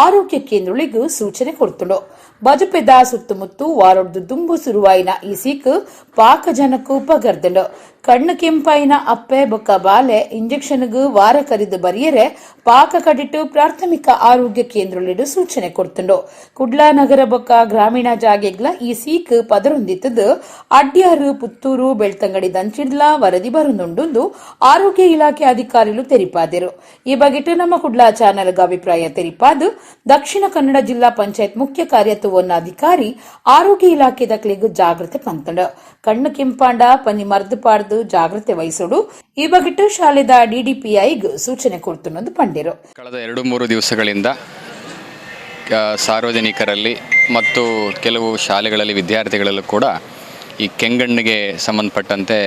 ಆರೋಗ್ಯ ಕೇಂದ್ರಗಳಿಗೂ ಸೂಚನೆ ಕೊಡ್ತಳು. ಬಜಪೆದ ಸುತ್ತಮುತ್ತು ವಾರೊಡ್ದು ದುಂಬು ಸುರುವಾಯಿನ ಈ ಸೀಕ್ ಪಾಕ ಜನಕ್ಕೂ ಪಗರ್ದಳು. ಕಣ್ಣು ಕೆಂಪಾಯಿನ ಅಪ್ಪೆ ಬೊಕ್ಕ ಬಾಲೆ ಇಂಜೆಕ್ಷನ್ಗೂ ವಾರ ಕರಿದು ಬರಿಯರೆ ಪಾಕ ಕಡಿಟ್ಟು ಪ್ರಾಥಮಿಕ ಆರೋಗ್ಯ ಕೇಂದ್ರಗಳಿಡು ಸೂಚನೆ ಕೊಡ್ತಂಡು. ಕುಡ್ಲಾ ನಗರ ಬೊಕ್ಕ ಗ್ರಾಮೀಣ ಜಾಗೆಗ್ಲ ಈ ಸೀಕ್ ಪದರೊಂದಿತ್ತದು ಅಡ್ಯಾರು ಪುತ್ತೂರು ಬೆಳ್ತಂಗಡಿ ದಂಚಿಡ್ಲ ವರದಿ ಬರುಂದುಂಡು ಆರೋಗ್ಯ ಇಲಾಖೆ ಅಧಿಕಾರಿಗಳು ತೆರಿಪಾದರು. ಈ ಬಗೆಟ್ ನಮ್ಮ ಕುಡ್ಲಾ ಚಾನೆಲ್ಗ ಅಭಿಪ್ರಾಯ ತೆರಿಪಾದು ದಕ್ಷಿಣ ಕನ್ನಡ ಜಿಲ್ಲಾ ಪಂಚಾಯತ್ ಮುಖ್ಯ ಕಾರ್ಯತವನ್ನಾಧಿಕಾರಿ ಆರೋಗ್ಯ ಇಲಾಖೆ ದಕ್ಲಿಗೂ ಜಾಗೃತಿ ಪಂತಂಡ ಕಣ್ಣು ಕೆಂಪಾಂಡ ಪನಿ ಮರ್ದು ಪಾಡ್ದು ಜಾಗೃತಿ ವಹಿಸೋಡು ಈ ಬಗೆಟ್ಟು ಶಾಲೆದ ಡಿಡಿಪಿಐಗ್ ಸೂಚನೆ ಕೊಡ್ತನ್ನೊಂದು ಪಂಡಿರು. ಕಳೆದ 2-3 ದಿವಸಗಳಿಂದ ಸಾರ್ವಜನಿಕರಲ್ಲಿ ಮತ್ತು ಕೆಲವು ಶಾಲೆಗಳಲ್ಲಿ ವಿದ್ಯಾರ್ಥಿಗಳಲ್ಲೂ ಕೂಡ ಈ ಕೆಂಗಣ್ಣಿಗೆ ಸಂಬಂಧಪಟ್ಟಂತೆ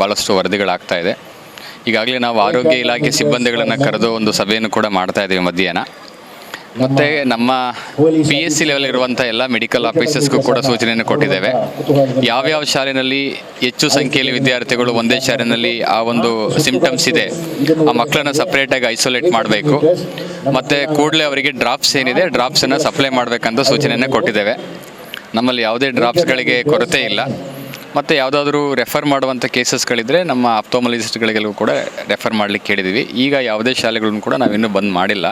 ಬಹಳಷ್ಟು ವರದಿಗಳಾಗ್ತಾ ಇದೆ. ಈಗಾಗಲೇ ನಾವು ಆರೋಗ್ಯ ಇಲಾಖೆ ಸಿಬ್ಬಂದಿಗಳನ್ನು ಕರೆದು ಒಂದು ಸಭೆಯನ್ನು ಕೂಡ ಮಾಡ್ತಾ ಇದ್ದೀವಿ ಮಧ್ಯಾಹ್ನ. ಮತ್ತು ನಮ್ಮ PSC ಲೆವೆಲ್ ಇರುವಂಥ ಎಲ್ಲ ಮೆಡಿಕಲ್ ಆಫೀಸರ್ಸ್ಗೂ ಕೂಡ ಸೂಚನೆಯನ್ನು ಕೊಟ್ಟಿದ್ದೇವೆ. ಯಾವ್ಯಾವ ಶಾಲೆಯಲ್ಲಿ ಹೆಚ್ಚು ಸಂಖ್ಯೆಯಲ್ಲಿ ವಿದ್ಯಾರ್ಥಿಗಳು ಒಂದೇ ಶಾಲೆಯಲ್ಲಿ ಆ ಒಂದು ಸಿಂಪ್ಟಮ್ಸ್ ಇದೆ ಆ ಮಕ್ಕಳನ್ನು ಸಪ್ರೇಟಾಗಿ ಐಸೋಲೇಟ್ ಮಾಡಬೇಕು. ಮತ್ತು ಕೂಡಲೇ ಅವರಿಗೆ ಡ್ರಾಪ್ಸ್ ಏನಿದೆ ಡ್ರಾಪ್ಸನ್ನು ಸಪ್ಲೈ ಮಾಡಬೇಕಂತ ಸೂಚನೆಯನ್ನು ಕೊಟ್ಟಿದ್ದೇವೆ. ನಮ್ಮಲ್ಲಿ ಯಾವುದೇ ಡ್ರಾಪ್ಸ್ಗಳಿಗೆ ಕೊರತೆ ಇಲ್ಲ. ಮತ್ತು ಯಾವುದಾದ್ರೂ ರೆಫರ್ ಮಾಡುವಂಥ ಕೇಸಸ್ಗಳಿದ್ದರೆ ನಮ್ಮ ಆಪ್ಥೋಮಲಿಸ್ಟ್ಗಳಿಗೆಲ್ಲೂ ಕೂಡ ರೆಫರ್ ಮಾಡಲಿಕ್ಕೆ ಕೇಳಿದ್ದೀವಿ. ಈಗ ಯಾವುದೇ ಶಾಲೆಗಳನ್ನು ಕೂಡ ನಾವಿನ್ನೂ ಬಂದ್ ಮಾಡಿಲ್ಲ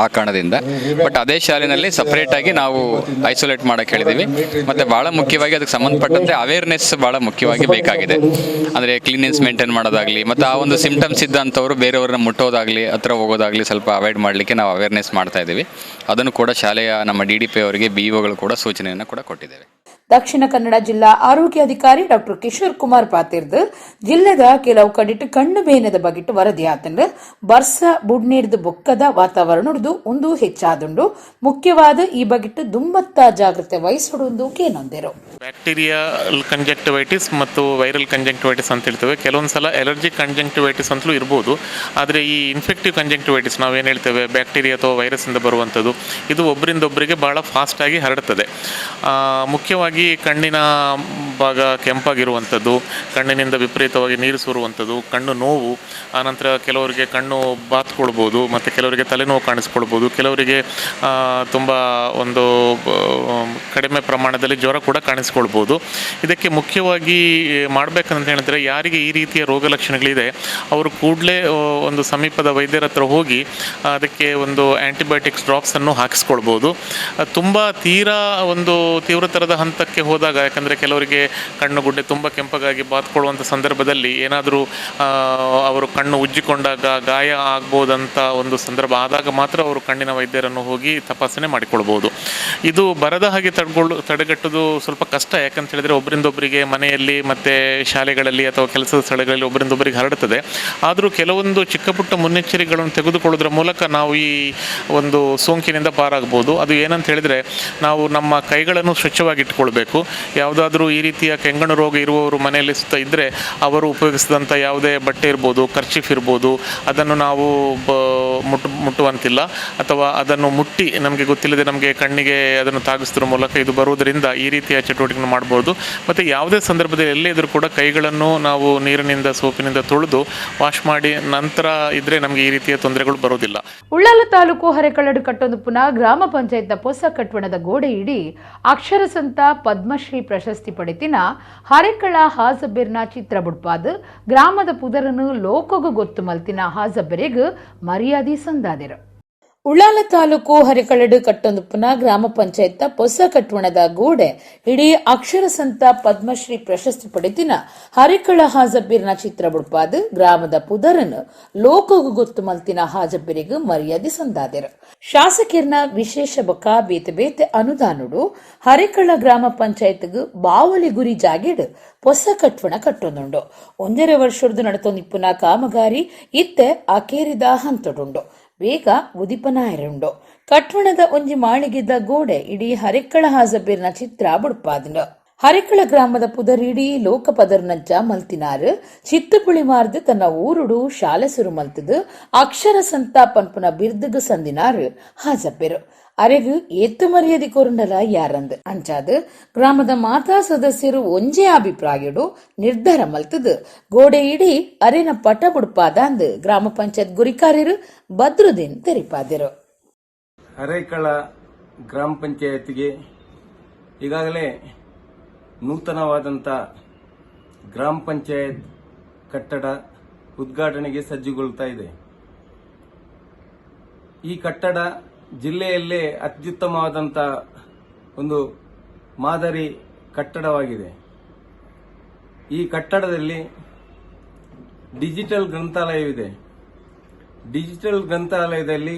ಆ ಕಾರಣದಿಂದ. ಬಟ್ ಅದೇ ಶಾಲೆಯಲ್ಲಿ ಸಪ್ರೇಟಾಗಿ ನಾವು ಐಸೋಲೇಟ್ ಮಾಡೋಕ್ಕೆ ಹೇಳಿದ್ದೀವಿ. ಮತ್ತು ಭಾಳ ಮುಖ್ಯವಾಗಿ ಅದಕ್ಕೆ ಸಂಬಂಧಪಟ್ಟಂತೆ ಅವೇರ್ನೆಸ್ ಭಾಳ ಮುಖ್ಯವಾಗಿ ಬೇಕಾಗಿದೆ. ಅಂದರೆ ಕ್ಲೀನ್ನೆಸ್ ಮೇಂಟೈನ್ ಮಾಡೋದಾಗಲಿ ಮತ್ತು ಆ ಒಂದು ಸಿಂಪ್ಟಮ್ಸ್ ಇದ್ದಂಥವ್ರು ಬೇರೆಯವ್ರನ್ನ ಮುಟ್ಟೋದಾಗಲಿ ಹತ್ರ ಹೋಗೋದಾಗಲಿ ಸ್ವಲ್ಪ ಅವಾಯ್ಡ್ ಮಾಡಲಿಕ್ಕೆ ನಾವು ಅವೇರ್ನೆಸ್ ಮಾಡ್ತಾ ಇದ್ದೀವಿ. ಅದನ್ನು ಕೂಡ ಶಾಲೆಯ ನಮ್ಮ DDP ಅವರಿಗೆ BEOಗಳು ಕೂಡ ಸೂಚನೆಯನ್ನು ಕೂಡ ಕೊಟ್ಟಿದ್ದೇವೆ. ದಕ್ಷಿಣ ಕನ್ನಡ ಜಿಲ್ಲಾ ಆರೋಗ್ಯಾಧಿಕಾರಿ ಡಾಕ್ಟರ್ ಕಿಶೋರ್ ಕುಮಾರ್ ಪಾತಿರ್ದು ಜಿಲ್ಲೆದ ಕೆಲವು ಕಡಿಟ್ಟು ಕಣ್ಣು ಬೇನದ ಬಗೆಟ್ಟು ವರದಿ ಆತಂಡು ಬರ್ಸ ಬುಡ್ನೇರ್ದು ಬೊಕ್ಕದ ವಾತಾವರಣ ಒಂದು ಹೆಚ್ಚಾದುಂಡು ಮುಖ್ಯವಾದ ಈ ಬಗೆಟ್ಟು ದುಂಬತ್ತ ಜಾಗೃತಿ ವಹಿಸೋದು ಕೇನೊಂದೇರು. ಬ್ಯಾಕ್ಟೀರಿಯಲ್ ಕಂಜಂಕ್ಟಿವೈಟಿಸ್ ಮತ್ತು ವೈರಲ್ ಕಂಜಂಕ್ಟಿವೈಟಿಸ್ ಅಂತ ಹೇಳ್ತೇವೆ. ಕೆಲವೊಂದ್ಸಲ ಅಲರ್ಜಿಕ್ ಕಂಜಂಕ್ಟಿವೈಟಿಸ್ ಅಂತಲೂ ಇರ್ಬೋದು. ಆದರೆ ಈ ಇನ್ಫೆಕ್ಟಿವ್ ಕಂಜಂಕ್ಟಿವೈಟಿಸ್ ನಾವೇನು ಹೇಳ್ತೇವೆ ಬ್ಯಾಕ್ಟೀರಿಯಾ ಅಥವಾ ವೈರಸ್ಸಿಂದ ಬರುವಂಥದ್ದು ಇದು ಒಬ್ಬರಿಂದೊಬ್ಬರಿಗೆ ಭಾಳ ಫಾಸ್ಟಾಗಿ ಹರಡ್ತದೆ. ಮುಖ್ಯವಾಗಿ ಕಣ್ಣಿನ ಭಾಗ ಕೆಂಪಾಗಿರುವಂಥದ್ದು, ಕಣ್ಣಿನಿಂದ ವಿಪರೀತವಾಗಿ ನೀರು ಸುರುವಂಥದ್ದು, ಕಣ್ಣು ನೋವು, ಆನಂತರ ಕೆಲವರಿಗೆ ಕಣ್ಣು ಬಾತ್ಕೊಳ್ಬೋದು ಮತ್ತು ಕೆಲವರಿಗೆ ತಲೆನೋವು ಕಾಣಿಸ್ಕೊಳ್ಬೋದು, ಕೆಲವರಿಗೆ ತುಂಬ ಒಂದು ಕಡಿಮೆ ಪ್ರಮಾಣದಲ್ಲಿ ಜ್ವರ ಕೂಡ ಕಾಣಿಸ್ಕೊಳ್ಬೋದು. ಇದಕ್ಕೆ ಮುಖ್ಯವಾಗಿ ಮಾಡಬೇಕಂತ ಹೇಳಿದ್ರೆ ಯಾರಿಗೆ ಈ ರೀತಿಯ ರೋಗ ಲಕ್ಷಣಗಳಿದೆ ಅವರು ಕೂಡಲೇ ಒಂದು ಸಮೀಪದ ವೈದ್ಯರ ಹತ್ರ ಹೋಗಿ ಅದಕ್ಕೆ ಒಂದು ಆ್ಯಂಟಿಬಯೋಟಿಕ್ಸ್ ಡ್ರಾಪ್ಸನ್ನು ಹಾಕಿಸ್ಕೊಳ್ಬೋದು. ತುಂಬ ಒಂದು ತೀವ್ರತರದ ಹಂತಕ್ಕೆ ಹೋದಾಗ, ಯಾಕಂದರೆ ಕೆಲವರಿಗೆ ಕಣ್ಣು ಗುಡ್ಡೆ ತುಂಬ ಕೆಂಪಗಾಗಿ ಬಾತ್ಕೊಳ್ಳುವಂಥ ಸಂದರ್ಭದಲ್ಲಿ ಏನಾದರೂ ಅವರು ಕಣ್ಣು ಉಜ್ಜಿಕೊಂಡಾಗ ಗಾಯ ಆಗ್ಬೋದಂಥ ಒಂದು ಸಂದರ್ಭ ಆದಾಗ ಮಾತ್ರ ಅವರು ಕಣ್ಣಿನ ವೈದ್ಯರನ್ನು ಹೋಗಿ ತಪಾಸಣೆ ಮಾಡಿಕೊಳ್ಬೋದು. ಇದು ಬರದ ಹಾಗೆ ತಡೆಗಟ್ಟೋದು ಸ್ವಲ್ಪ ಕಷ್ಟ. ಯಾಕಂತ ಹೇಳಿದರೆ ಒಬ್ಬರಿಂದೊಬ್ಬರಿಗೆ ಮನೆಯಲ್ಲಿ ಮತ್ತು ಶಾಲೆಗಳಲ್ಲಿ ಅಥವಾ ಕೆಲಸದ ಸ್ಥಳಗಳಲ್ಲಿ ಒಬ್ಬರಿಂದೊಬ್ಬರಿಗೆ ಹರಡುತ್ತದೆ. ಆದರೂ ಕೆಲವೊಂದು ಚಿಕ್ಕ ಪುಟ್ಟ ಮುನ್ನೆಚ್ಚರಿಕೆಗಳನ್ನು ತೆಗೆದುಕೊಳ್ಳೋದ್ರ ಮೂಲಕ ನಾವು ಈ ಒಂದು ಸೋಂಕಿನಿಂದ ಪಾರಾಗ್ಬೋದು. ಅದು ಏನಂತ ಹೇಳಿದರೆ ನಾವು ನಮ್ಮ ಕೈಗಳನ್ನು ಸ್ವಚ್ಛವಾಗಿಟ್ಕೊಳ್ಬೇಕು. ಯಾವುದಾದ್ರೂ ಈ ರೀತಿಯ ಕೆಂಗಣ್ಣು ರೋಗ ಇರುವವರು ಮನೆಯಲ್ಲಿ ಸುತ್ತ ಇದ್ದರೆ ಅವರು ಉಪಯೋಗಿಸಿದಂಥ ಯಾವುದೇ ಬಟ್ಟೆ ಇರ್ಬೋದು, ಕರ್ಚೀಫ್ ಇರ್ಬೋದು, ಅದನ್ನು ನಾವು ಮುಟ್ಟುವಂತಿಲ್ಲ, ಅಥವಾ ಅದನ್ನು ಮುಟ್ಟಿ ನಮಗೆ ಗೊತ್ತಿಲ್ಲದೆ ನಮಗೆ ಕಣ್ಣಿಗೆ ಅದನ್ನು ತಾಗಿಸೋದ್ರ ಮೂಲಕ ಇದು ಬರುವುದರಿಂದ ಈ ರೀತಿಯ ಚಟುವಟಿಕೆಯನ್ನು ಮಾಡ್ಬೋದು. ಮತ್ತು ಯಾವುದೇ ಸಂದರ್ಭದಲ್ಲಿ ಎಲ್ಲೇ ಇದ್ರೂ ಕೂಡ ಕೈಗಳನ್ನು ನಾವು ನೀರಿನಿಂದ ಸೋಪಿನಿಂದ ತೊಳೆದು ವಾಶ್ ಮಾಡಿ ನಂತರ ಇದ್ದರೆ ನಮಗೆ ಈ ರೀತಿಯ ತೊಂದರೆಗಳು ಬರೋದಿಲ್ಲ. ಉಳ್ಳಾಲ ತಾಲೂಕು ಹರೇಕಳಡು ಕಟ್ಟೊಂದು ಪುನಃ ಗ್ರಾಮ ಪಂಚಾಯತ್ ಪೊಸ ಕಟ್ಟಣದ ಗೋಡೆ ಇಡಿ ಅಕ್ಷರ ಸಂತ ಪದ್ಮಶ್ರೀ ಪ್ರಶಸ್ತಿ ಪಡೆತಿನ ಹರೇಕಳ ಹಾಜಬ್ಬೆರ್ನ ಚಿತ್ರ ಬುಡ್ಪಾದ್ ಗ್ರಾಮದ ಪುದರನು ಲೋಕಗೂ ಗೊತ್ತು ಮಲ್ತಿನ ಹಾಜಬ್ಬೆರೆಗ್ ಮರ್ಯಾದೆ ಸಂದಾದಿರು. ಉಳ್ಳಾಲ ತಾಲೂಕು ಹರೇಕಳಡು ಕಟ್ಟೊಂದು ಪುನಃ ಗ್ರಾಮ ಪಂಚಾಯತ್ ಪೊಸ ಕಟ್ಟಣದ ಗೋಡೆ ಇಡೀ ಅಕ್ಷರ ಸಂತ ಪದ್ಮಶ್ರೀ ಪ್ರಶಸ್ತಿ ಪಡೆತಿನ ಹರೇಕಳ ಹಾಜಬ್ಬೆರ್ನ ಚಿತ್ರ ಬುಡ್ಪಾದ್ ಗ್ರಾಮದ ಪುದರನು ಲೋಕಗೂ ಗೊತ್ತು ಮಲ್ತಿನ ಹಾಜಬ್ಬೆರೆಗ್ ಮರ್ಯಾದೆ ಸಂದಾದಿರು. ಶಾಸಕರ್ನ ವಿಶೇಷ ಬೊಕ ಬೇತೆ ಬೇತೆ ಅನುದಾನುಡು ಹರೇಕಳ ಗ್ರಾಮ ಪಂಚಾಯತ್ಗ್ ಬಾವಲಿ ಗುರಿ ಜಾಗೆಡ್ ಹೊಸ ಕಟ್ವಣ ಕಟ್ಟೊಂದುಂಡು. 1.5 ವರ್ಷದ್ದು ನಡತೊಂದಿಪ್ಪುನ ಕಾಮಗಾರಿ ಇತ್ತೆ ಅಕೇರಿದ ಹಂತಡುಂಡು. ಬೇಗ ಉದಿಪನಾಯರುಂಡು. ಕಟ್ವಣದ ಒಂಜಿ ಮಾಳಿಗೆದ ಗೋಡೆ ಇಡೀ ಹರೇಕಳ ಹಾಜಬ್ಬೆರ್ನ ಚಿತ್ರ ಬುಡ್ಪಾದ್ಂಡು. ಹರೇಕಳ ಗ್ರಾಮದ ಪುದರಿಡೀ ಲೋಕ ಪದರ್ನಜ್ಜ ಮಲ್ತಿನಾರು ಚಿತ್ತುಪುಳಿ ಮಾರ್ದು ತನ್ನ ಊರುಡು ಶಾಲೆ ಸುರು ಮಲ್ತದು ಅಕ್ಷರ ಸಂತ ಪನ್ಪುನ ಬಿರ್ದುಗು ಸಂದಿನಾರು ಹಾಜಬ್ಬೆರು. ಅರೆಗು ಏತ್ತು ಮರ್ಯಾದೆ ಕೊರುಂಡಲ ಯಾರಂದು ಅಂಚಾದು ಗ್ರಾಮದ ಮಾತಾ ಸದಸ್ಯರು ಒಂಜೇ ಅಭಿಪ್ರಾಯಡು ನಿರ್ಧಾರ ಮಲ್ತದು ಗೋಡೆ ಇಡೀ ಅರೆನ ಪಟ ಬುಡ್ಪಾದ ಅಂದು ಗ್ರಾಮ ಪಂಚಾಯತ್ ಗುರಿಕಾರ್ಯರು ಬದ್ರುದ್ದೀನ್ ತೆರಿಪಾದಿರು. ಹರೇಕಳ ಗ್ರಾಮ ಪಂಚಾಯತ್ಗೆ ಈಗಾಗಲೇ ನೂತನವಾದಂಥ ಗ್ರಾಮ ಪಂಚಾಯತ್ ಕಟ್ಟಡ ಉದ್ಘಾಟನೆಗೆ ಸಜ್ಜುಗೊಳ್ತಾ ಇದೆ. ಈ ಕಟ್ಟಡ ಜಿಲ್ಲೆಯಲ್ಲೇ ಅತ್ಯುತ್ತಮವಾದಂಥ ಒಂದು ಮಾದರಿ ಕಟ್ಟಡವಾಗಿದೆ. ಈ ಕಟ್ಟಡದಲ್ಲಿ ಡಿಜಿಟಲ್ ಗ್ರಂಥಾಲಯವಿದೆ. ಡಿಜಿಟಲ್ ಗ್ರಂಥಾಲಯದಲ್ಲಿ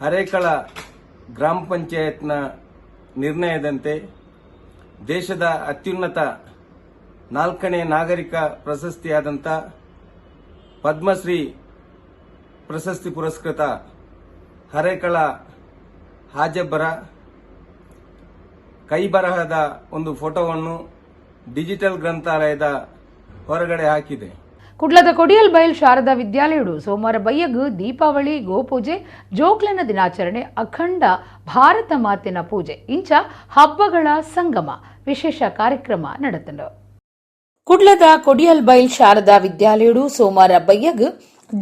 ಹರೇಕಳ ಗ್ರಾಮ ಪಂಚಾಯತ್ನ ನಿರ್ಣಯದಂತೆ ದೇಶದ ಅತ್ಯುನ್ನತ 4ನೇ ನಾಗರಿಕ ಪ್ರಶಸ್ತಿಯಾದಂಥ ಪದ್ಮಶ್ರೀ ಪ್ರಶಸ್ತಿ ಪುರಸ್ಕೃತ ಹರೇಕಳ ಹಾಜಬ್ಬರ ಕೈಬರಹದ ಒಂದು ಫೋಟೋವನ್ನು ಡಿಜಿಟಲ್ ಗ್ರಂಥಾಲಯದ ಹೊರಗಡೆ ಹಾಕಿದೆ. ಕುಡ್ಲದ ಕೊಡಿಯಲ್ ಬೈಲ್ ಶಾರದಾ ವಿದ್ಯಾಲಯಡು ಸೋಮವಾರ ಬಯ್ಯಗ್ ದೀಪಾವಳಿ ಗೋಪೂಜೆ ಜೋಕ್ಲನ ದಿನಾಚರಣೆ ಅಖಂಡ ಭಾರತ ಮಾತಿನ ಪೂಜೆ ಇಂಚ ಹಬ್ಬಗಳ ಸಂಗಮ ವಿಶೇಷ ಕಾರ್ಯಕ್ರಮ ನಡೆತಂಡು. ಕುಡ್ಲದ ಕೊಡಿಯಲ್ ಬೈಲ್ ಶಾರದಾ ವಿದ್ಯಾಲಯಡು ಸೋಮವಾರ ಬಯ್ಯಗ್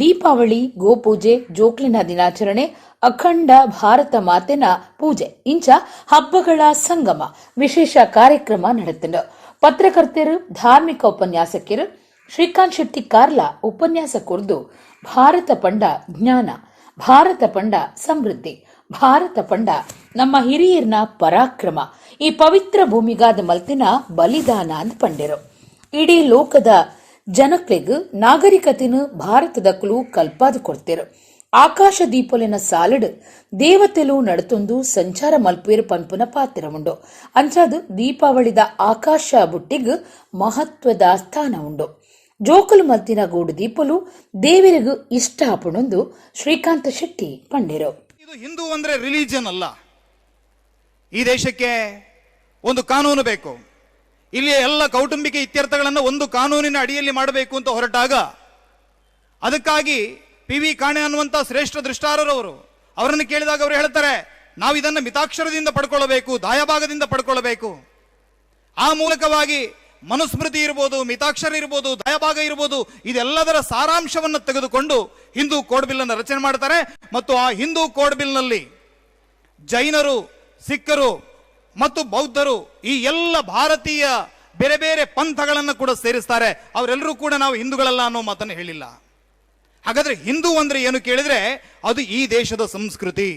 ದೀಪಾವಳಿ ಗೋಪೂಜೆ ಜೋಕ್ಲಿನ ದಿನಾಚರಣೆ ಅಖಂಡ ಭಾರತ ಮಾತಿನ ಪೂಜೆ ಇಂಚ ಹಬ್ಬಗಳ ಸಂಗಮ ವಿಶೇಷ ಕಾರ್ಯಕ್ರಮ ನಡೆತಂಡು. ಪತ್ರಕರ್ತರು ಧಾರ್ಮಿಕ ಉಪನ್ಯಾಸಕರು ಶ್ರೀಕಾಂತ್ ಶೆಟ್ಟಿ ಕಾರ್ಲಾ ಉಪನ್ಯಾಸ ಕೊರ್ದು ಭಾರತ ಪಂಡ ಜ್ಞಾನ, ಭಾರತ ಪಂಡ ಸಮೃದ್ಧಿ, ಭಾರತ ಪಂಡ ನಮ್ಮ ಹಿರಿಯರ್ನ ಪರಾಕ್ರಮ, ಈ ಪವಿತ್ರ ಭೂಮಿಗಾದ ಮಲ್ತಿನ ಬಲಿದಾನ ಅಂತ ಪಂಡಿರು. ಇಡೀ ಲೋಕದ ಜನಕ್ಲೆಗ್ ನಾಗರಿಕತೆನು ಭಾರತದ ಕುಲು ಕಲ್ಪಾದ ಕೊಡ್ತಿರು. ಆಕಾಶ ದೀಪೊಲಿನ ಸಾಲಡ್ ದೇವತೆಲು ನಡತೊಂದು ಸಂಚಾರ ಮಲ್ಪೇರು ಪಂಪುನ ಪಾತ್ರ ಉಂಡು. ಅಂಚಾದು ದೀಪಾವಳಿದ ಆಕಾಶ ಬುಟ್ಟಿಗ್ ಮಹತ್ವದ ಸ್ಥಾನ ಉಂಡು. ಜೋಕುಲು ಮಲ್ತಿನ ಗೂಡು ದೀಪಲು ದೇವರಿಗೂ ಇಷ್ಟ ಆಪುಣೊಂದು ಶ್ರೀಕಾಂತ ಶೆಟ್ಟಿ ಪಂಡಿರು. ಇದು ಹಿಂದೂ ಅಂದ್ರೆ ರಿಲಿಜನ್ ಅಲ್ಲ. ಈ ದೇಶಕ್ಕೆ ಒಂದು ಕಾನೂನು ಬೇಕು. ಇಲ್ಲಿ ಎಲ್ಲ ಕೌಟುಂಬಿಕ ಇತ್ಯರ್ಥಗಳನ್ನು ಒಂದು ಕಾನೂನಿನ ಅಡಿಯಲ್ಲಿ ಮಾಡಬೇಕು ಅಂತ ಹೊರಟಾಗ ಅದಕ್ಕಾಗಿ PV ಕಾಣೆ ಅನ್ನುವಂಥ ಶ್ರೇಷ್ಠ ದೃಷ್ಟಾರರವರು ಅವರನ್ನು ಕೇಳಿದಾಗ ಅವರು ಹೇಳ್ತಾರೆ, ನಾವು ಇದನ್ನು ಮಿತಾಕ್ಷರದಿಂದ ಪಡ್ಕೊಳ್ಳಬೇಕು, ದಾಯಭಾಗದಿಂದ ಪಡ್ಕೊಳ್ಳಬೇಕು. ಆ ಮೂಲಕವಾಗಿ ಮನುಸ್ಮೃತಿ ಇರ್ಬೋದು, ಮಿತಾಕ್ಷರ ಇರ್ಬೋದು, ದಾಯಭಾಗ ಇರ್ಬೋದು, ಇದೆಲ್ಲದರ ಸಾರಾಂಶವನ್ನು ತೆಗೆದುಕೊಂಡು ಹಿಂದೂ ಕೋಡ್ ಬಿಲ್ ಅನ್ನು ರಚನೆ ಮಾಡ್ತಾರೆ. ಮತ್ತು ಆ ಹಿಂದೂ ಕೋಡ್ ಬಿಲ್ ನಲ್ಲಿ ಜೈನರು, ಸಿಖ್ಖರು ಮತ್ತು ಬೌದ್ಧರು ಈ ಎಲ್ಲ ಭಾರತೀಯ ಬೇರೆ ಬೇರೆ ಪಂಥಗಳನ್ನು ಕೂಡ ಸೇರಿಸ್ತಾರೆ. ಅವರೆಲ್ಲರೂ ಕೂಡ ನಾವು ಹಿಂದೂಗಳಲ್ಲ ಅನ್ನೋ ಮಾತನ್ನು ಹೇಳಿಲ್ಲ. ಹಾಗಾದ್ರೆ ಹಿಂದೂ ಅಂದ್ರೆ ಏನು ಕೇಳಿದ್ರೆ ಅದು ಈ ದೇಶದ ಸಂಸ್ಕೃತಿ.